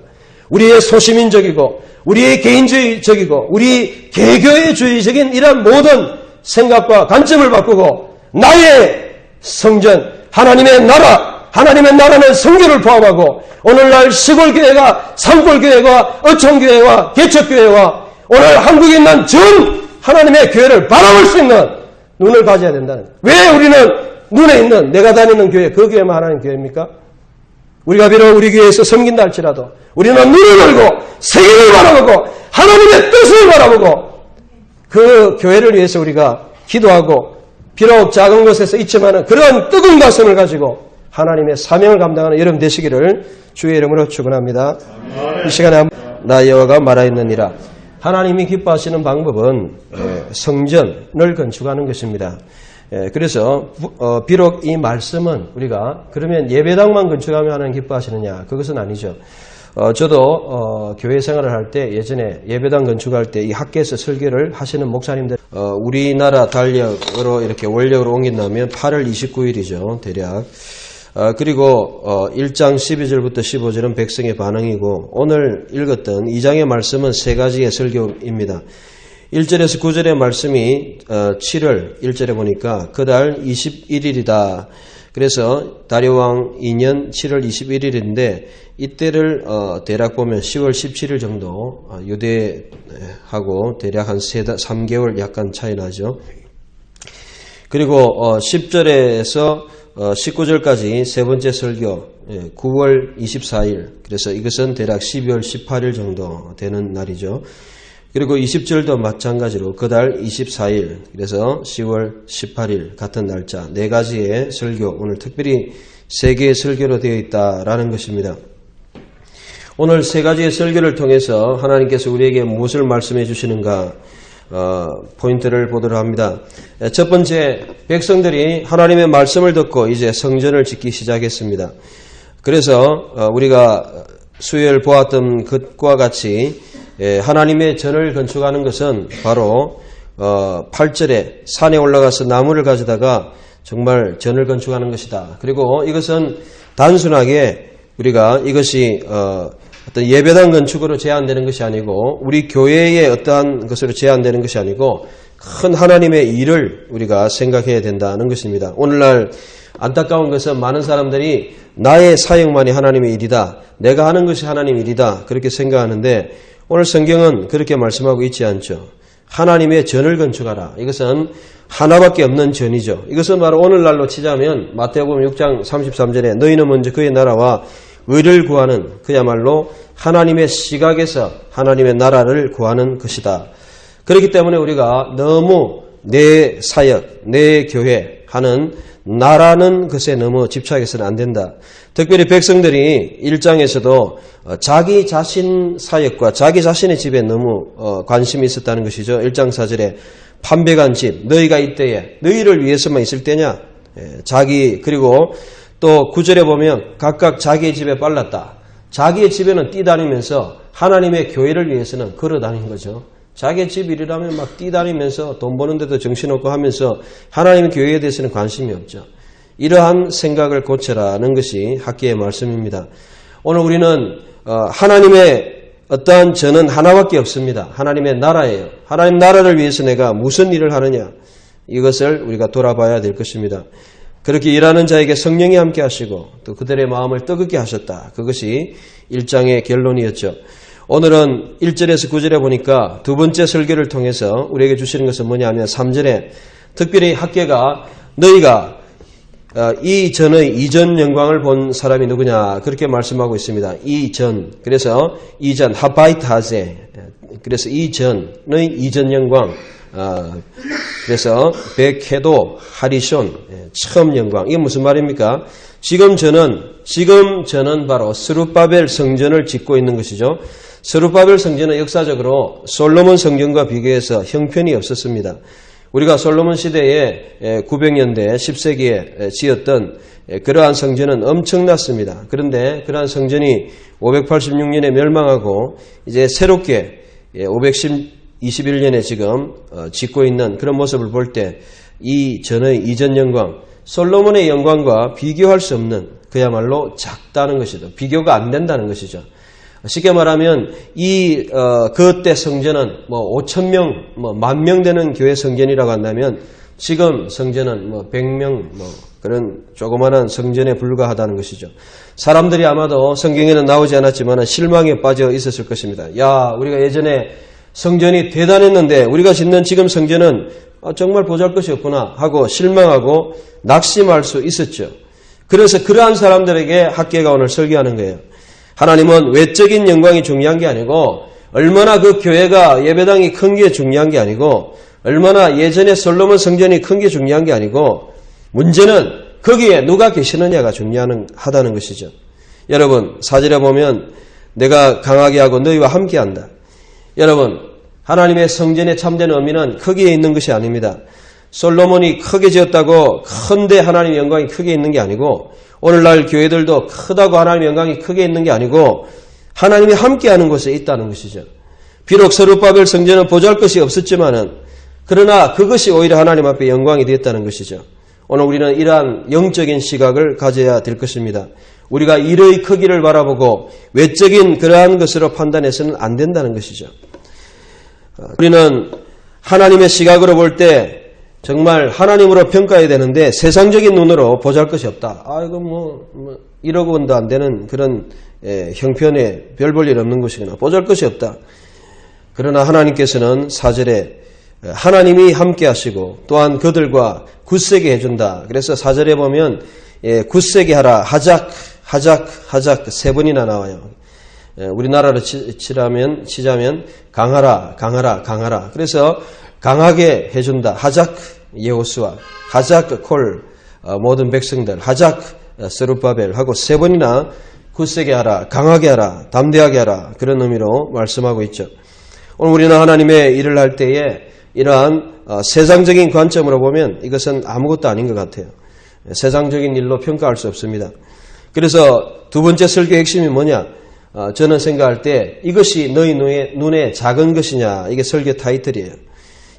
우리의 소시민적이고 우리의 개인주의적이고 우리 개교회주의적인 이런 모든 생각과 관점을 바꾸고 나의 성전, 하나님의 나라는 성교를 포함하고 오늘날 시골교회가 산골교회와 어촌교회와 개척교회와 오늘 한국에 있는 전 하나님의 교회를 바라볼 수 있는 눈을 가져야 된다는 거예요. 왜 우리는 눈에 있는 내가 다니는 교회, 그 교회만 하나님 교회입니까? 우리가 비록 우리 교회에서 섬긴다 할지라도 우리는 눈을 열고 세계를 바라보고 하나님의 뜻을 바라보고 그 교회를 위해서 우리가 기도하고 비록 작은 곳에서 있지만 그런 뜨거운 가슴을 가지고 하나님의 사명을 감당하는 여러분 되시기를 주의 이름으로 축원합니다. 이 시간에 나 여호와가 말하였느니라. 하나님이 기뻐하시는 방법은 성전을 건축하는 것입니다. 그래서 비록 이 말씀은 우리가 그러면 예배당만 건축하면 하나님 기뻐하시느냐? 그것은 아니죠. 저도 교회 생활을 할 때 예전에 예배당 건축할 때 이 학교에서 설교를 하시는 목사님들 우리나라 달력으로 이렇게 원력으로 옮긴다면 8월 29일이죠. 대략. 그리고 1장 12절부터 15절은 백성의 반응이고 오늘 읽었던 2장의 말씀은 세 가지의 설교입니다. 1절에서 9절의 말씀이 7월 1절에 보니까 그달 21일이다. 그래서 다리오왕 2년 7월 21일인데 이때를 대략 보면 10월 17일 정도 유대하고 대략 한 3개월 약간 차이 나죠. 그리고 10절에서 19절까지 세 번째 설교 9월 24일 그래서 이것은 대략 12월 18일 정도 되는 날이죠. 그리고 20절도 마찬가지로 그달 24일 그래서 10월 18일 같은 날짜 네 가지의 설교 오늘 특별히 세 개의 설교로 되어 있다라는 것입니다. 오늘 세 가지의 설교를 통해서 하나님께서 우리에게 무엇을 말씀해 주시는가 포인트를 보도록 합니다. 첫 번째 백성들이 하나님의 말씀을 듣고 이제 성전을 짓기 시작했습니다. 그래서 우리가 수요일 보았던 것과 같이 하나님의 전을 건축하는 것은 바로 8절에 산에 올라가서 나무를 가져다가 정말 전을 건축하는 것이다. 그리고 이것은 단순하게 우리가 이것이 어떤 예배당 건축으로 제한되는 것이 아니고 우리 교회의 어떠한 것으로 제한되는 것이 아니고 큰 하나님의 일을 우리가 생각해야 된다는 것입니다. 오늘날 안타까운 것은 많은 사람들이 나의 사역만이 하나님의 일이다. 내가 하는 것이 하나님의 일이다. 그렇게 생각하는데 오늘 성경은 그렇게 말씀하고 있지 않죠. 하나님의 전을 건축하라. 이것은 하나밖에 없는 전이죠. 이것은 바로 오늘날로 치자면 마태복음 6장 33절에 너희는 먼저 그의 나라와 의를 구하는 그야말로 하나님의 시각에서 하나님의 나라를 구하는 것이다. 그렇기 때문에 우리가 너무 내 사역, 내 교회 하는 나라는 것에 너무 집착해서는 안 된다. 특별히 백성들이 1장에서도 자기 자신 사역과 자기 자신의 집에 너무 관심이 있었다는 것이죠. 1장 4절에 판백한 집, 너희가 이때에 너희를 위해서만 있을 때냐? 그리고 또 9절에 보면 각각 자기의 집에 빨랐다. 자기의 집에는 뛰다니면서 하나님의 교회를 위해서는 걸어다닌 거죠. 자기의 집 일이라면 막 뛰다니면서 돈 버는데도 정신없고 하면서 하나님의 교회에 대해서는 관심이 없죠. 이러한 생각을 고쳐라는 것이 학계의 말씀입니다. 오늘 우리는 하나님의 어떠한 저는 하나밖에 없습니다. 하나님의 나라예요. 하나님 나라를 위해서 내가 무슨 일을 하느냐, 이것을 우리가 돌아봐야 될 것입니다. 그렇게 일하는 자에게 성령이 함께 하시고 또 그들의 마음을 뜨겁게 하셨다. 그것이 1장의 결론이었죠. 오늘은 1절에서 9절에 보니까 두 번째 설교를 통해서 우리에게 주시는 것은 뭐냐면 3절에 특별히 학계가 너희가 이전의 이전 영광을 본 사람이 누구냐 그렇게 말씀하고 있습니다. 이전, 그래서 이전 하바이트 하제, 그래서 이전의 이전 영광, 그래서 백해도 하리손 처음 영광, 이게 무슨 말입니까? 지금 저는 바로 스룹바벨 성전을 짓고 있는 것이죠. 스룹바벨 성전은 역사적으로 솔로몬 성전과 비교해서 형편이 없었습니다. 우리가 솔로몬 시대에 900년대 10세기에 지었던 그러한 성전은 엄청났습니다. 그런데 그러한 성전이 586년에 멸망하고 이제 새롭게 521년에 지금 짓고 있는 그런 모습을 볼 때 이 전의 이전 영광, 솔로몬의 영광과 비교할 수 없는 그야말로 작다는 것이죠. 비교가 안 된다는 것이죠. 쉽게 말하면 그때 성전은 5,000명, 10,000명 되는 교회 성전이라고 한다면 지금 성전은 100명, 그런 조그마한 성전에 불과하다는 것이죠. 사람들이 아마도 성경에는 나오지 않았지만 실망에 빠져 있었을 것입니다. 야, 우리가 예전에 성전이 대단했는데 우리가 짓는 지금 성전은 정말 보잘것이 없구나 하고 실망하고 낙심할 수 있었죠. 그래서 그러한 사람들에게 학계가 오늘 설교하는 거예요. 하나님은 외적인 영광이 중요한 게 아니고 얼마나 그 교회가 예배당이 큰 게 중요한 게 아니고 얼마나 예전에 솔로몬 성전이 큰 게 중요한 게 아니고 문제는 거기에 누가 계시느냐가 중요하다는 것이죠. 여러분 4절에 보면 내가 강하게 하고 너희와 함께한다. 여러분 하나님의 성전의 참된 의미는 크기에 있는 것이 아닙니다. 솔로몬이 크게 지었다고 큰데 하나님의 영광이 크게 있는 게 아니고 오늘날 교회들도 크다고 하나님의 영광이 크게 있는 게 아니고 하나님이 함께하는 곳에 있다는 것이죠. 비록 스룹바벨 성전은 보잘것이 없었지만은 그러나 그것이 오히려 하나님 앞에 영광이 되었다는 것이죠. 오늘 우리는 이러한 영적인 시각을 가져야 될 것입니다. 우리가 일의 크기를 바라보고 외적인 그러한 것으로 판단해서는 안 된다는 것이죠. 우리는 하나님의 시각으로 볼 때 정말 하나님으로 평가해야 되는데 세상적인 눈으로 보잘것이 없다. 이거 1억 원도 안 되는 그런 형편에 별 볼 일 없는 것이구나. 보잘것이 없다. 그러나 하나님께서는 4절에 하나님이 함께 하시고 또한 그들과 굳세게 해준다. 그래서 4절에 보면 굳세게 하라. 하작 세 번이나 나와요. 우리나라로 치자면 강하라. 그래서 강하게 해준다. 하작 여호수아, 하작 콜 모든 백성들, 하작 스룹바벨 하고 세 번이나 굳세게 하라, 강하게 하라, 담대하게 하라 그런 의미로 말씀하고 있죠. 오늘 우리는 하나님의 일을 할 때에 이러한 세상적인 관점으로 보면 이것은 아무것도 아닌 것 같아요. 세상적인 일로 평가할 수 없습니다. 그래서 두 번째 설교의 핵심이 뭐냐? 저는 생각할 때 이것이 너희 눈에 작은 것이냐? 이게 설교 타이틀이에요.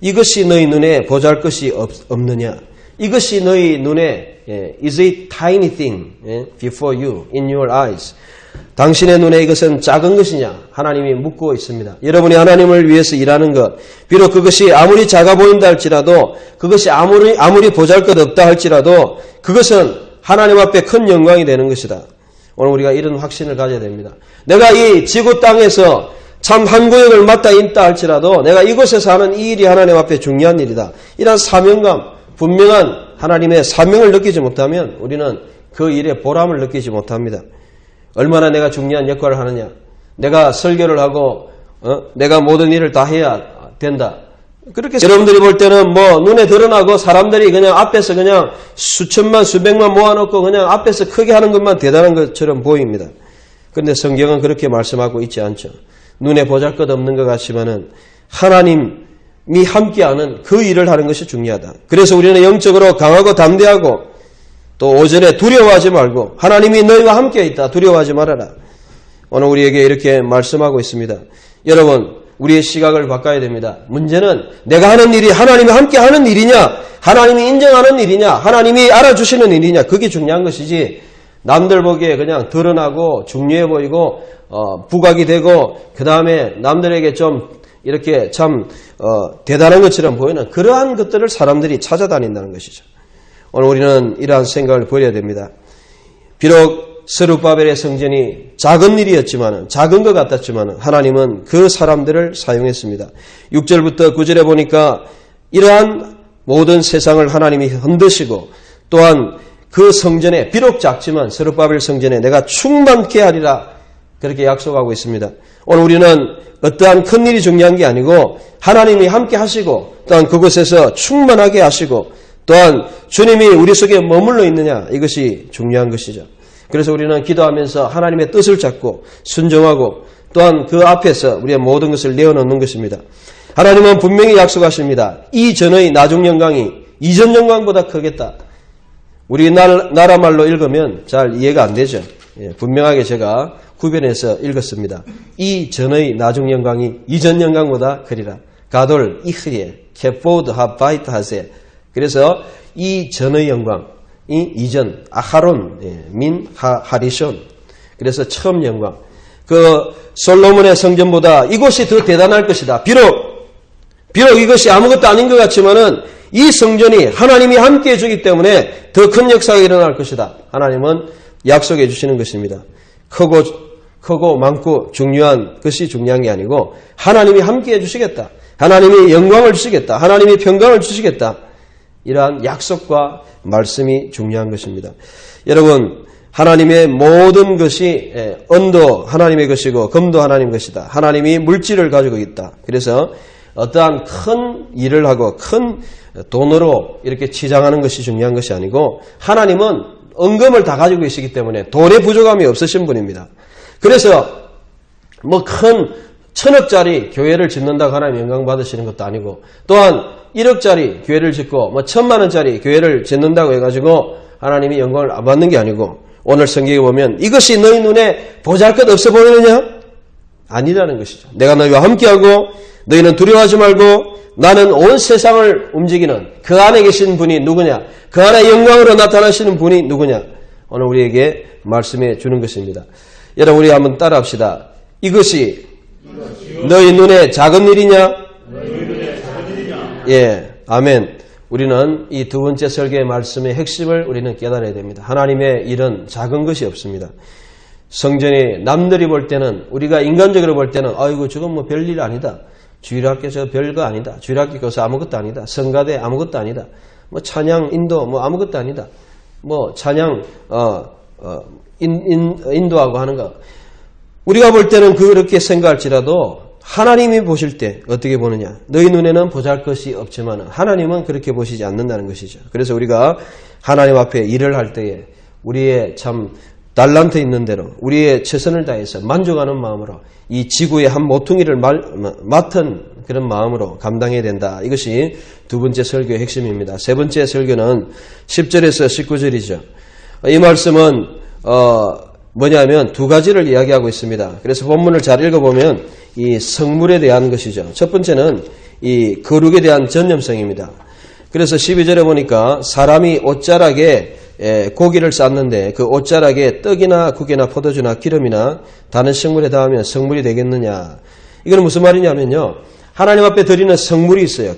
이것이 너희 눈에 보잘것이 없느냐? 이것이 너희 눈에 is a tiny thing before you, in your eyes. 당신의 눈에 이것은 작은 것이냐? 하나님이 묻고 있습니다. 여러분이 하나님을 위해서 일하는 것, 비록 그것이 아무리 작아 보인다 할지라도, 그것이 아무리 보잘것 없다 할지라도 그것은 하나님 앞에 큰 영광이 되는 것이다. 오늘 우리가 이런 확신을 가져야 됩니다. 내가 이 지구 땅에서 참 한 구역을 맡아 있다 할지라도 내가 이곳에서 하는 이 일이 하나님 앞에 중요한 일이다. 이런 사명감, 분명한 하나님의 사명을 느끼지 못하면 우리는 그 일에 보람을 느끼지 못합니다. 얼마나 내가 중요한 역할을 하느냐. 내가 설교를 하고 내가 모든 일을 다 해야 된다. 그렇게 여러분들이 볼 때는 뭐 눈에 드러나고 사람들이 그냥 앞에서 그냥 수천만 수백만 모아놓고 그냥 앞에서 크게 하는 것만 대단한 것처럼 보입니다. 그런데 성경은 그렇게 말씀하고 있지 않죠. 눈에 보잘것없는 것 같지만은 하나님이 함께하는 그 일을 하는 것이 중요하다. 그래서 우리는 영적으로 강하고 담대하고 또 오전에 두려워하지 말고 하나님이 너희와 함께 있다. 두려워하지 말아라. 오늘 우리에게 이렇게 말씀하고 있습니다. 여러분, 우리의 시각을 바꿔야 됩니다. 문제는 내가 하는 일이 하나님이 함께 하는 일이냐, 하나님이 인정하는 일이냐, 하나님이 알아주시는 일이냐, 그게 중요한 것이지 남들 보기에 그냥 드러나고 중요해 보이고 부각이 되고 그 다음에 남들에게 좀 이렇게 참 대단한 것처럼 보이는 그러한 것들을 사람들이 찾아다닌다는 것이죠. 오늘 우리는 이러한 생각을 버려야 됩니다. 비록 스룹바벨의 성전이 작은 일이었지만, 작은 것 같았지만 하나님은 그 사람들을 사용했습니다. 6절부터 9절에 보니까 이러한 모든 세상을 하나님이 흔드시고 또한 그 성전에 비록 작지만 스룹바벨 성전에 내가 충만케 하리라 그렇게 약속하고 있습니다. 오늘 우리는 어떠한 큰 일이 중요한 게 아니고 하나님이 함께 하시고 또한 그곳에서 충만하게 하시고 또한 주님이 우리 속에 머물러 있느냐 이것이 중요한 것이죠. 그래서 우리는 기도하면서 하나님의 뜻을 잡고 순종하고 또한 그 앞에서 우리의 모든 것을 내어놓는 것입니다. 하나님은 분명히 약속하십니다. 이전의 나중 영광이 이전 영광보다 크겠다. 우리 나라 말로 읽으면 잘 이해가 안 되죠. 분명하게 제가 구별해서 읽었습니다. 이전의 나중 영광이 이전 영광보다 크리라. 가돌 이흐예 케포드 하바이트 하세. 그래서 이전의 영광 이 이전 아하론 민 하리션 그래서 처음 영광 그 솔로몬의 성전보다 이곳이 더 대단할 것이다. 비록 이것이 아무것도 아닌 것 같지만은 이 성전이 하나님이 함께 해주기 때문에 더 큰 역사가 일어날 것이다. 하나님은 약속해 주시는 것입니다. 크고 많고 중요한 것이 중요한 게 아니고 하나님이 함께 해주시겠다. 하나님이 영광을 주시겠다. 하나님이 평강을 주시겠다. 이러한 약속과 말씀이 중요한 것입니다. 여러분, 하나님의 모든 것이 은도 하나님의 것이고 금도 하나님의 것이다. 하나님이 물질을 가지고 있다. 그래서 어떠한 큰 일을 하고 큰 돈으로 이렇게 치장하는 것이 중요한 것이 아니고 하나님은 은금을 다 가지고 계시기 때문에 돈의 부족함이 없으신 분입니다. 그래서 뭐 큰 1000억짜리 교회를 짓는다고 하나님 영광 받으시는 것도 아니고 또한 1억짜리 교회를 짓고 뭐 1000만원짜리 교회를 짓는다고 해가지고 하나님이 영광을 안 받는 게 아니고 오늘 성경에 보면 이것이 너희 눈에 보잘것없어 보이느냐? 아니라는 것이죠. 내가 너희와 함께하고 너희는 두려워하지 말고 나는 온 세상을 움직이는 그 안에 계신 분이 누구냐? 그 안에 영광으로 나타나시는 분이 누구냐? 오늘 우리에게 말씀해 주는 것입니다. 여러분 우리 한번 따라합시다. 이것이 너희 눈에 작은 일이냐? 예, 아멘. 우리는 이 두 번째 설교의 말씀의 핵심을 우리는 깨달아야 됩니다. 하나님의 일은 작은 것이 없습니다. 성전이 남들이 볼 때는 우리가 인간적으로 볼 때는 아이고 저건 뭐 별일 아니다. 주일학교 저 별거 아니다. 주일학교 교사 아무것도 아니다. 성가대 아무것도 아니다. 뭐 찬양 인도 뭐 아무것도 아니다. 뭐 찬양 인도하고 하는 거. 우리가 볼 때는 그렇게 생각할지라도 하나님이 보실 때 어떻게 보느냐. 너희 눈에는 보잘것이 없지만 하나님은 그렇게 보시지 않는다는 것이죠. 그래서 우리가 하나님 앞에 일을 할 때에 우리의 참 달란트 있는 대로 우리의 최선을 다해서 만족하는 마음으로 이 지구의 한 모퉁이를 맡은 그런 마음으로 감당해야 된다. 이것이 두 번째 설교의 핵심입니다. 세 번째 설교는 10절에서 19절이죠. 이 말씀은 뭐냐면 두 가지를 이야기하고 있습니다. 그래서 본문을 잘 읽어보면 이 성물에 대한 것이죠. 첫 번째는 이 거룩에 대한 전념성입니다. 그래서 12절에 보니까 사람이 옷자락에 고기를 쌓는데 그 옷자락에 떡이나 국이나 포도주나 기름이나 다른 성물에 닿으면 성물이 되겠느냐. 이건 무슨 말이냐면요. 하나님 앞에 드리는 성물이 있어요.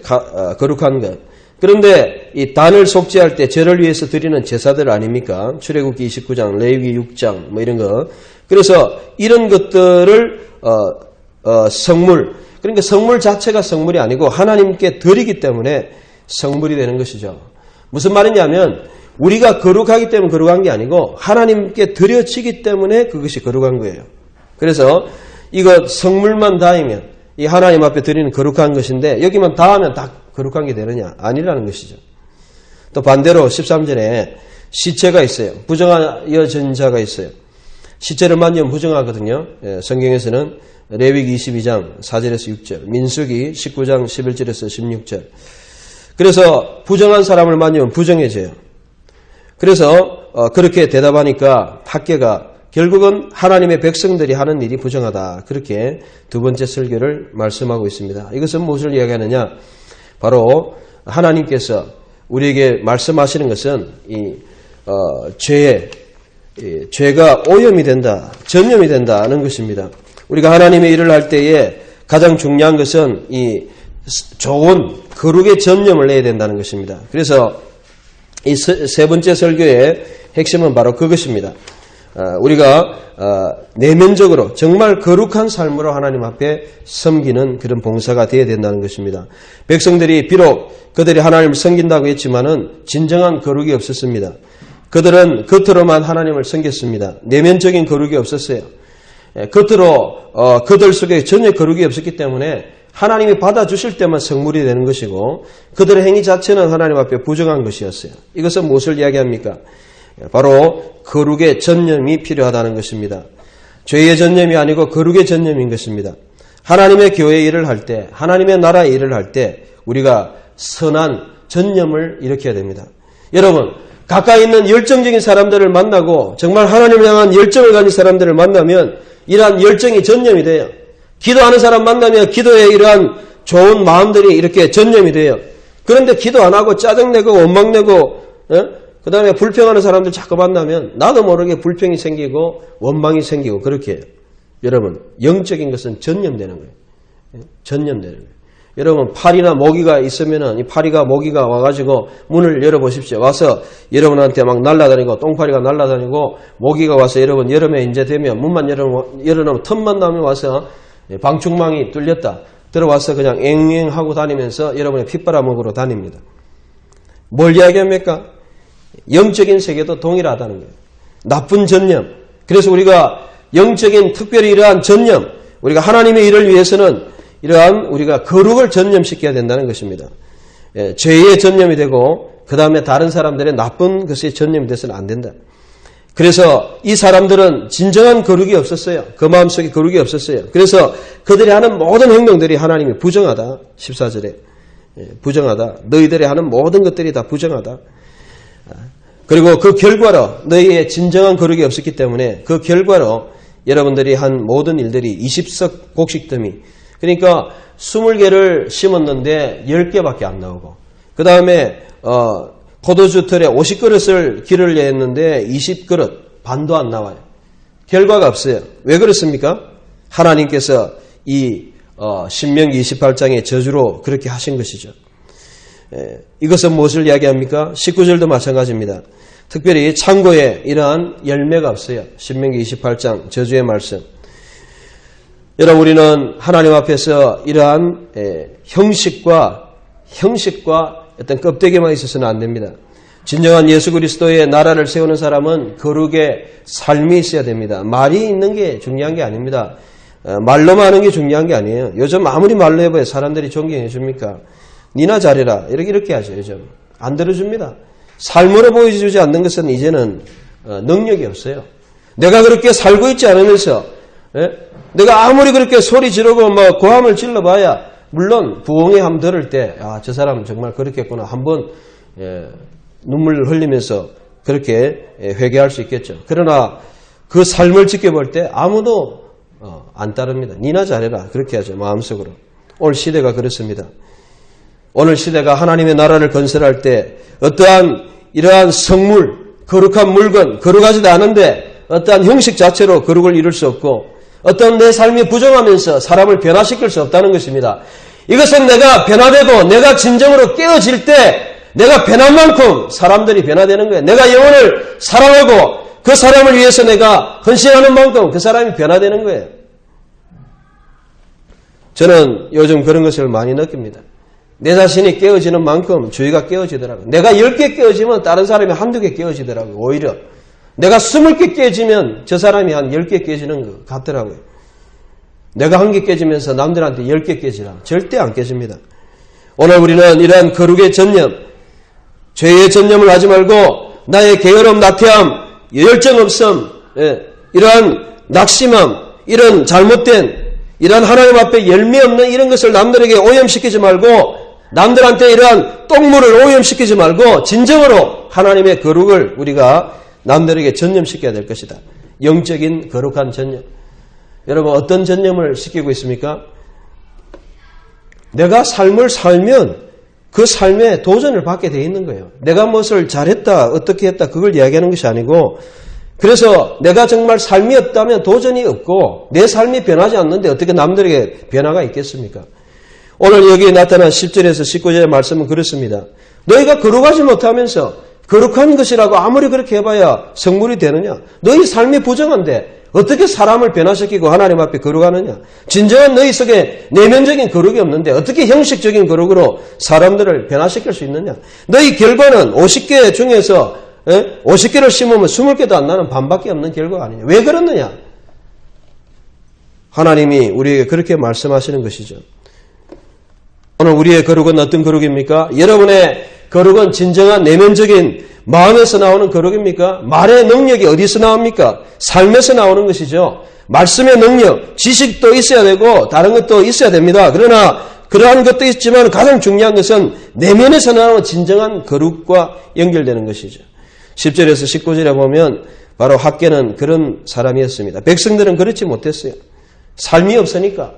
거룩한 것. 그런데 이 단을 속죄할 때 죄를 위해서 드리는 제사들 아닙니까? 출애굽기 29장, 레위기 6장 뭐 이런 거. 그래서 이런 것들을 성물, 그러니까 성물 자체가 성물이 아니고 하나님께 드리기 때문에 성물이 되는 것이죠. 무슨 말이냐면 우리가 거룩하기 때문에 거룩한 게 아니고 하나님께 드려지기 때문에 그것이 거룩한 거예요. 그래서 이거 성물만 닿으면 이 하나님 앞에 드리는 거룩한 것인데 여기만 닿으면 다 거룩한 게 되느냐? 아니라는 것이죠. 또 반대로 13절에 시체가 있어요. 부정하여진 자가 있어요. 시체를 만지면 부정하거든요. 성경에서는 레위기 22장 4절에서 6절, 민수기 19장 11절에서 16절. 그래서 부정한 사람을 만지면 부정해져요. 그래서 그렇게 대답하니까 학계가 결국은 하나님의 백성들이 하는 일이 부정하다. 그렇게 두 번째 설교를 말씀하고 있습니다. 이것은 무엇을 이야기하느냐? 바로 하나님께서 우리에게 말씀하시는 것은 죄가 오염이 된다, 전염이 된다는 것입니다. 우리가 하나님의 일을 할 때에 가장 중요한 것은 이 좋은 거룩의 전념을 내야 된다는 것입니다. 그래서 이 세 번째 설교의 핵심은 바로 그것입니다. 우리가 내면적으로 정말 거룩한 삶으로 하나님 앞에 섬기는 그런 봉사가 되어야 된다는 것입니다. 백성들이 비록 그들이 하나님을 섬긴다고 했지만은 진정한 거룩이 없었습니다. 그들은 겉으로만 하나님을 섬겼습니다. 내면적인 거룩이 없었어요. 겉으로 그들 속에 전혀 거룩이 없었기 때문에 하나님이 받아주실 때만 성물이 되는 것이고 그들의 행위 자체는 하나님 앞에 부정한 것이었어요. 이것은 무엇을 이야기합니까? 바로 거룩의 전념이 필요하다는 것입니다. 죄의 전념이 아니고 거룩의 전념인 것입니다. 하나님의 교회 일을 할 때, 하나님의 나라의 일을 할 때 우리가 선한 전념을 일으켜야 됩니다. 여러분, 가까이 있는 열정적인 사람들을 만나고 정말 하나님을 향한 열정을 가진 사람들을 만나면 이러한 열정이 전념이 돼요. 기도하는 사람 만나면 기도에 이러한 좋은 마음들이 이렇게 전념이 돼요. 그런데 기도 안 하고 짜증내고 원망내고 그 다음에 불평하는 사람들 자꾸 만나면 나도 모르게 불평이 생기고 원망이 생기고 그렇게 해요. 여러분, 영적인 것은 전념되는 거예요. 전념되는 거예요. 여러분, 파리나 모기가 있으면은 이 파리가 모기가 와가지고 문을 열어보십시오. 와서 여러분한테 막 날아다니고 똥파리가 날아다니고 모기가 와서 여러분 여름에 이제 되면 문만 열어놓으면 틈만 나면 와서 방충망이 뚫렸다. 들어와서 그냥 앵앵하고 다니면서 여러분의 핏바람으로 다닙니다. 뭘 이야기합니까? 영적인 세계도 동일하다는 거예요. 나쁜 전념. 그래서 우리가 영적인 특별히 이러한 전념, 우리가 하나님의 일을 위해서는 이러한 우리가 거룩을 전념시켜야 된다는 것입니다. 죄의 전념이 되고 그 다음에 다른 사람들의 나쁜 것이 전념이 돼서는 안 된다. 그래서 이 사람들은 진정한 거룩이 없었어요. 그 마음속에 거룩이 없었어요. 그래서 그들이 하는 모든 행동들이 하나님이 부정하다. 14절에 부정하다. 너희들이 하는 모든 것들이 다 부정하다. 그리고 그 결과로 너희의 진정한 거룩이 없었기 때문에 그 결과로 여러분들이 한 모든 일들이 20석 곡식더미, 그러니까 20개를 심었는데 10개밖에 안 나오고, 그 다음에 포도주 틀에 50그릇을 기를 냈는데 20그릇 반도 안 나와요. 결과가 없어요. 왜 그렇습니까? 하나님께서 이 신명기 28장의 저주로 그렇게 하신 것이죠. 이것은 무엇을 이야기합니까? 19절도 마찬가지입니다. 특별히 창고에 이러한 열매가 없어요. 신명기 28장 저주의 말씀. 여러분, 우리는 하나님 앞에서 이러한 형식과 어떤 껍데기만 있어서는 안 됩니다. 진정한 예수 그리스도의 나라를 세우는 사람은 거룩의 삶이 있어야 됩니다. 말이 있는 게 중요한 게 아닙니다. 말로만 하는 게 중요한 게 아니에요. 요즘 아무리 말로 해봐야 사람들이 존경해 줍니까? 니나 잘해라. 이렇게 하죠, 요즘. 안 들어줍니다. 삶으로 보여주지 않는 것은 이제는 능력이 없어요. 내가 그렇게 살고 있지 않으면서, 내가 아무리 그렇게 소리 지르고 고함을 질러봐야, 물론 부흥의 함 들을 때, 저 사람은 정말 그렇겠구나. 한번 눈물을 흘리면서 그렇게 회개할 수 있겠죠. 그러나 그 삶을 지켜볼 때 아무도 안 따릅니다. 니나 잘해라. 그렇게 하죠, 마음속으로. 오늘 시대가 그렇습니다. 오늘 시대가 하나님의 나라를 건설할 때 어떠한 이러한 성물, 거룩한 물건, 거룩하지도 않은데 어떠한 형식 자체로 거룩을 이룰 수 없고 어떤 내 삶이 부정하면서 사람을 변화시킬 수 없다는 것입니다. 이것은 내가 변화되고 내가 진정으로 깨어질 때 내가 변한 만큼 사람들이 변화되는 거예요. 내가 영혼을 사랑하고 그 사람을 위해서 내가 헌신하는 만큼 그 사람이 변화되는 거예요. 저는 요즘 그런 것을 많이 느낍니다. 내 자신이 깨어지는 만큼 주위가 깨어지더라고요. 내가 10개 깨어지면 다른 사람이 한두 개 깨어지더라고요. 오히려. 내가 20개 깨지면 저 사람이 한 10개 깨지는 것 같더라고요. 내가 1개 깨지면서 남들한테 10개 깨지라. 절대 안 깨집니다. 오늘 우리는 이러한 거룩의 전념, 죄의 전념을 하지 말고 나의 게으름, 나태함, 열정 없음, 이러한 낙심함, 이런 잘못된, 이러한 하나님 앞에 열매 없는 이런 것을 남들에게 오염시키지 말고 남들한테 이러한 똥물을 오염시키지 말고 진정으로 하나님의 거룩을 우리가 남들에게 전념시켜야 될 것이다. 영적인 거룩한 전념. 여러분 어떤 전념을 시키고 있습니까? 내가 삶을 살면 그 삶에 도전을 받게 돼 있는 거예요. 내가 무엇을 잘했다, 어떻게 했다 그걸 이야기하는 것이 아니고 그래서 내가 정말 삶이 없다면 도전이 없고 내 삶이 변하지 않는데 어떻게 남들에게 변화가 있겠습니까? 오늘 여기 나타난 10절에서 19절의 말씀은 그렇습니다. 너희가 거룩하지 못하면서 거룩한 것이라고 아무리 그렇게 해봐야 성물이 되느냐? 너희 삶이 부정한데 어떻게 사람을 변화시키고 하나님 앞에 거룩하느냐? 진정한 너희 속에 내면적인 거룩이 없는데 어떻게 형식적인 거룩으로 사람들을 변화시킬 수 있느냐? 너희 결과는 50개 중에서 50개를 심으면 20개도 안 나는 반밖에 없는 결과가 아니냐? 왜 그렇느냐? 하나님이 우리에게 그렇게 말씀하시는 것이죠. 오늘 우리의 거룩은 어떤 거룩입니까? 여러분의 거룩은 진정한 내면적인 마음에서 나오는 거룩입니까? 말의 능력이 어디서 나옵니까? 삶에서 나오는 것이죠. 말씀의 능력, 지식도 있어야 되고 다른 것도 있어야 됩니다. 그러나 그러한 것도 있지만 가장 중요한 것은 내면에서 나오는 진정한 거룩과 연결되는 것이죠. 10절에서 19절에 보면 바로 학개는 그런 사람이었습니다. 백성들은 그렇지 못했어요. 삶이 없으니까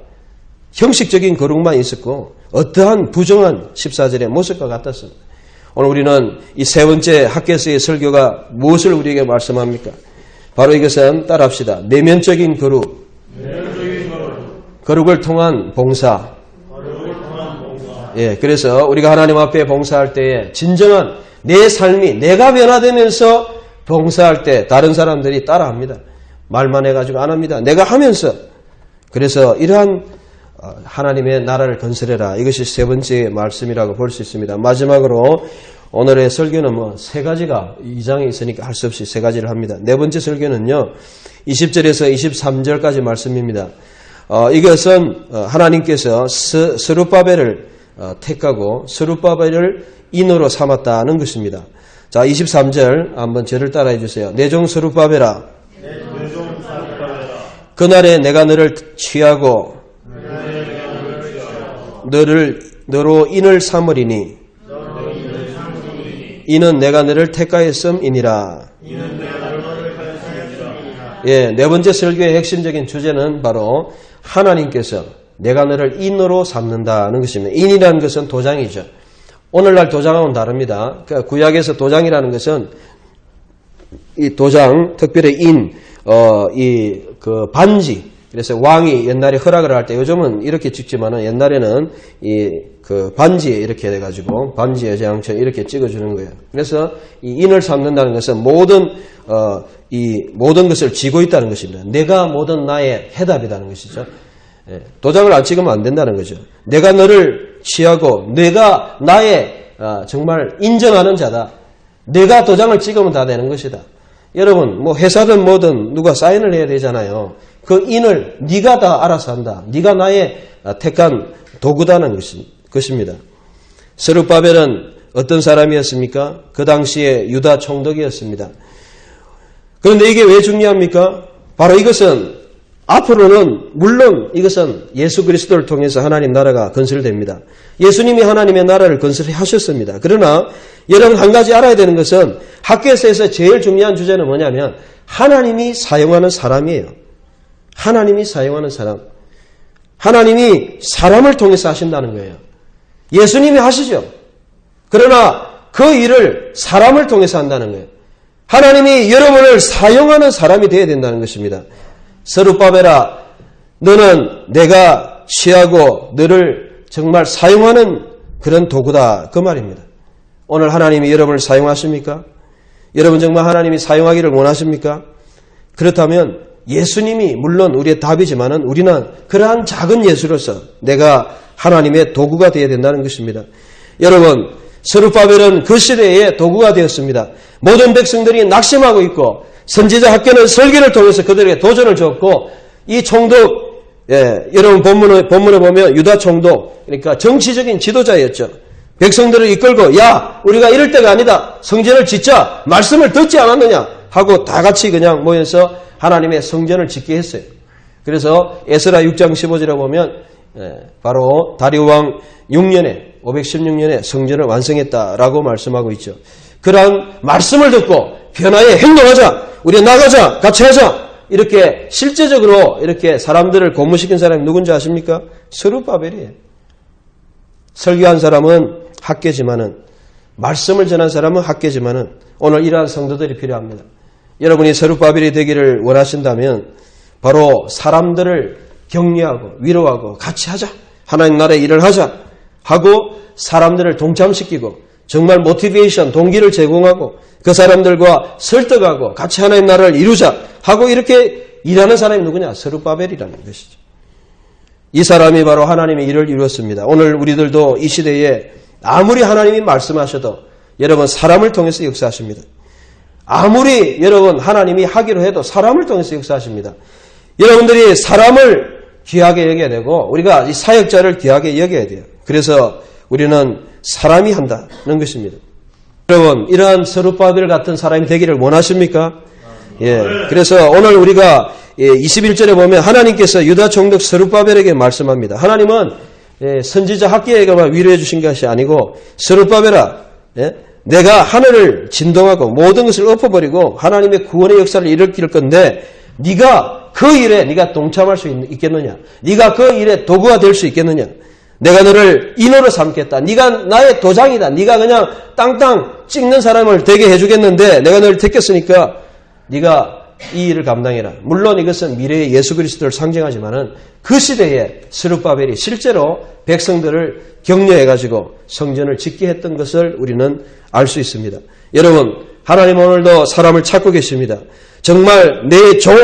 형식적인 거룩만 있었고 어떠한 부정한 14절의 모습과 같았습니다. 오늘 우리는 이 세 번째 학개서의 설교가 무엇을 우리에게 말씀합니까? 바로 이것은 따라합시다. 내면적인 거룩, 거룩을 통한 봉사. 예, 그래서 우리가 하나님 앞에 봉사할 때에 진정한 내 삶이 내가 변화되면서 봉사할 때 다른 사람들이 따라합니다. 말만 해가지고 안 합니다. 내가 하면서. 그래서 이러한 하나님의 나라를 건설해라. 이것이 세 번째 말씀이라고 볼 수 있습니다. 마지막으로 오늘의 설교는 세 가지가 2장에 있으니까 할 수 없이 세 가지를 합니다. 네 번째 설교는요. 20절에서 23절까지 말씀입니다. 이것은 하나님께서 스룹바벨을 택하고 스룹바벨을 인으로 삼았다는 것입니다. 자, 23절 한번 저를 따라해 주세요. 내 종 스룹바벨아, 그날에 내가 너를 취하고 너로 인을 삼으리니 이는 내가 너를 택하였음이니라. 예, 네 번째 설교의 핵심적인 주제는 바로 하나님께서 내가 너를 인으로 삼는다는 것입니다. 인이라는 것은 도장이죠. 오늘날 도장하고는 다릅니다. 그러니까 구약에서 도장이라는 것은 이 도장, 특별히 그 반지. 그래서 왕이 옛날에 허락을 할 때 요즘은 이렇게 찍지만은 옛날에는 그 반지에 이렇게 해가지고 반지에 제왕처럼 이렇게 찍어주는 거예요. 그래서 이 인을 삼는다는 것은 모든 것을 쥐고 있다는 것입니다. 내가 모든 나의 해답이라는 것이죠. 예, 도장을 안 찍으면 안 된다는 거죠. 내가 너를 취하고 내가 나의 정말 인정하는 자다. 내가 도장을 찍으면 다 되는 것이다. 여러분 회사든 뭐든 누가 사인을 해야 되잖아요. 그 인을 네가 다 알아서 한다. 네가 나의 택한 도구다는 것입니다. 스룹바벨은 어떤 사람이었습니까? 그 당시에 유다 총독이었습니다. 그런데 이게 왜 중요합니까? 바로 이것은 앞으로는 물론 이것은 예수 그리스도를 통해서 하나님 나라가 건설됩니다. 예수님이 하나님의 나라를 건설하셨습니다. 그러나 여러분 한 가지 알아야 되는 것은 학개서에서 제일 중요한 주제는 뭐냐면 하나님이 사용하는 사람이에요. 하나님이 사용하는 사람. 하나님이 사람을 통해서 하신다는 거예요. 예수님이 하시죠. 그러나 그 일을 사람을 통해서 한다는 거예요. 하나님이 여러분을 사용하는 사람이 되어야 된다는 것입니다. 스룹바벨아, 너는 내가 취하고 너를 정말 사용하는 그런 도구다. 그 말입니다. 오늘 하나님이 여러분을 사용하십니까? 여러분 정말 하나님이 사용하기를 원하십니까? 그렇다면 예수님이 물론 우리의 답이지만은 우리는 그러한 작은 예수로서 내가 하나님의 도구가 되어야 된다는 것입니다. 여러분, 스룹바벨은 그 시대의 도구가 되었습니다. 모든 백성들이 낙심하고 있고 선지자 학교는 설교를 통해서 그들에게 도전을 줬고 이 총독, 여러분 본문에 보면 유다 총독, 그러니까 정치적인 지도자였죠. 백성들을 이끌고 야 우리가 이럴 때가 아니다. 성전을 짓자. 말씀을 듣지 않았느냐 하고 다 같이 그냥 모여서 하나님의 성전을 짓게 했어요. 그래서 에스라 6장 15절에 보면 바로 다리오 왕 6년에 516년에 성전을 완성했다라고 말씀하고 있죠. 그러한 말씀을 듣고 변화에 행동하자. 우리 나가자. 같이 하자. 이렇게 실제적으로 이렇게 사람들을 고무시킨 사람이 누군지 아십니까? 스룹바벨이에요. 설교한 사람은 학계지만은 말씀을 전한 사람은 학계지만은 오늘 이러한 성도들이 필요합니다. 여러분이 스룹바벨이 되기를 원하신다면 바로 사람들을 격려하고 위로하고 같이 하자. 하나님 나라의 일을 하자 하고 사람들을 동참시키고 정말 모티베이션, 동기를 제공하고 그 사람들과 설득하고 같이 하나님 나라를 이루자 하고 이렇게 일하는 사람이 누구냐? 스룹바벨이라는 것이죠. 이 사람이 바로 하나님의 일을 이루었습니다. 오늘 우리들도 이 시대에 아무리 하나님이 말씀하셔도 여러분 사람을 통해서 역사하십니다. 아무리 여러분 하나님이 하기로 해도 사람을 통해서 역사하십니다. 여러분들이 사람을 귀하게 여겨야 되고 우리가 이 사역자를 귀하게 여겨야 돼요. 그래서 우리는 사람이 한다는 것입니다. 여러분 이러한 스룹바벨 같은 사람이 되기를 원하십니까? 예. 그래서 오늘 우리가 21절에 보면 하나님께서 유다 총독 스룹바벨에게 말씀합니다. 하나님은 선지자 학기에게만 위로해 주신 것이 아니고 스룹바벨아 내가 하늘을 진동하고 모든 것을 엎어버리고 하나님의 구원의 역사를 일으킬 건데 네가 그 일에 네가 동참할 수 있겠느냐? 네가 그 일에 도구가 될 수 있겠느냐? 내가 너를 인으로 삼겠다. 네가 나의 도장이다. 네가 그냥 땅땅 찍는 사람을 되게 해주겠는데 내가 너를 택했으니까 네가 이 일을 감당해라. 물론 이것은 미래의 예수 그리스도를 상징하지만은 그 시대에 스룹바벨이 실제로 백성들을 격려해가지고 성전을 짓게 했던 것을 우리는 알 수 있습니다. 여러분, 하나님 오늘도 사람을 찾고 계십니다. 정말 내 종,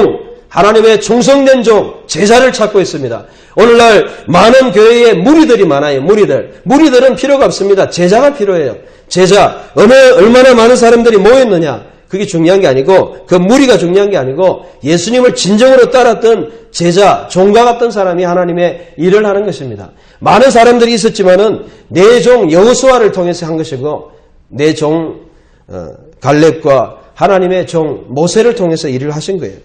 하나님의 충성된 종, 제자를 찾고 있습니다. 오늘날 많은 교회에 무리들이 많아요. 무리들은 필요가 없습니다. 제자가 필요해요. 제자, 얼마나 많은 사람들이 모였느냐. 그게 중요한 게 아니고 그 무리가 중요한 게 아니고 예수님을 진정으로 따랐던 제자, 종과 같던 사람이 하나님의 일을 하는 것입니다. 많은 사람들이 있었지만은 내 종 여호수아를 통해서 한 것이고 내 종 갈렙과 하나님의 종 모세를 통해서 일을 하신 거예요.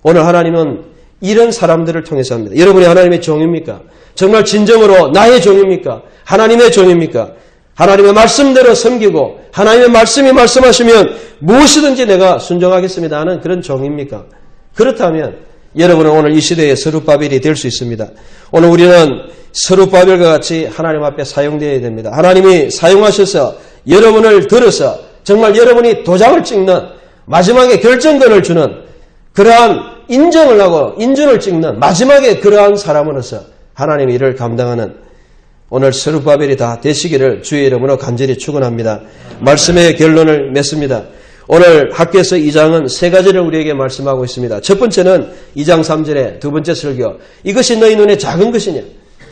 오늘 하나님은 이런 사람들을 통해서 합니다. 여러분이 하나님의 종입니까? 정말 진정으로 나의 종입니까? 하나님의 종입니까? 하나님의 말씀대로 섬기고 하나님의 말씀이 말씀하시면 무엇이든지 내가 순종하겠습니다 하는 그런 종입니까? 그렇다면 여러분은 오늘 이 시대의 스룹바벨이 될 수 있습니다. 오늘 우리는 스룹바벨과 같이 하나님 앞에 사용되어야 됩니다. 하나님이 사용하셔서 여러분을 들어서 정말 여러분이 도장을 찍는 마지막에 결정권을 주는 그러한 인정을 하고 인준을 찍는 마지막에 그러한 사람으로서 하나님의 일을 감당하는 오늘 스룹바벨이 다 되시기를 주의 이름으로 간절히 축원합니다. 말씀의 결론을 맺습니다. 오늘 학교에서 2장은 세 가지를 우리에게 말씀하고 있습니다. 첫 번째는 2장 3절에 두 번째 설교. 이것이 너희 눈에 작은 것이냐?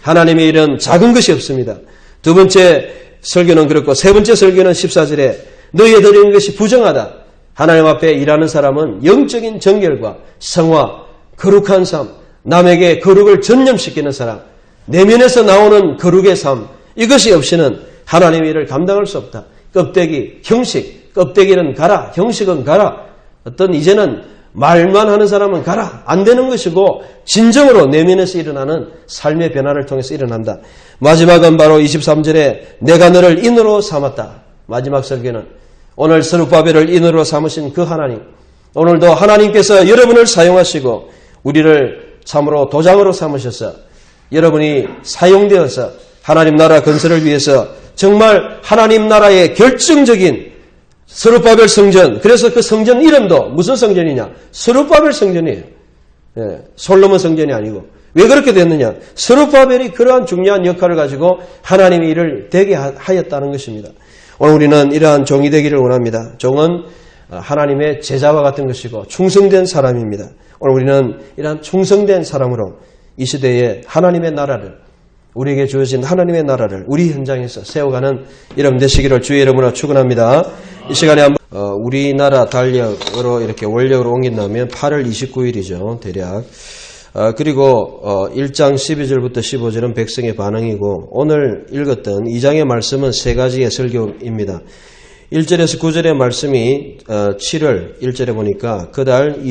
하나님의 일은 작은 것이 없습니다. 두 번째 설교는 그렇고 세 번째 설교는 14절에 너희에 드리는 것이 부정하다. 하나님 앞에 일하는 사람은 영적인 정결과 성화, 거룩한 삶, 남에게 거룩을 전념시키는 사람, 내면에서 나오는 거룩의 삶, 이것이 없이는 하나님의 일을 감당할 수 없다. 껍데기, 형식, 껍데기는 가라, 형식은 가라. 어떤 이제는 말만 하는 사람은 가라. 안 되는 것이고 진정으로 내면에서 일어나는 삶의 변화를 통해서 일어난다. 마지막은 바로 23절에 내가 너를 인으로 삼았다. 마지막 설교는 오늘 스룹바벨을 인으로 삼으신 그 하나님, 오늘도 하나님께서 여러분을 사용하시고 우리를 참으로 도장으로 삼으셔서 여러분이 사용되어서 하나님 나라 건설을 위해서 정말 하나님 나라의 결정적인 스룹바벨 성전, 그래서 그 성전 이름도 무슨 성전이냐? 스룹바벨 성전이에요. 솔로몬 성전이 아니고. 왜 그렇게 됐느냐? 스룹바벨이 그러한 중요한 역할을 가지고 하나님의 일을 되게 하였다는 것입니다. 오늘 우리는 이러한 종이 되기를 원합니다. 종은 하나님의 제자와 같은 것이고 충성된 사람입니다. 오늘 우리는 이러한 충성된 사람으로 이 시대에 하나님의 나라를, 우리에게 주어진 하나님의 나라를 우리 현장에서 세워가는 여러분 되시기를 주의 이름으로 축원합니다. 이 시간에 한번 우리나라 달력으로 이렇게 원력으로 옮긴다면 8월 29일이죠. 대략. 그리고 1장 12절부터 15절은 백성의 반응이고 오늘 읽었던 2장의 말씀은 세 가지의 설교입니다. 1절에서 9절의 말씀이 7월 1절에 보니까 그달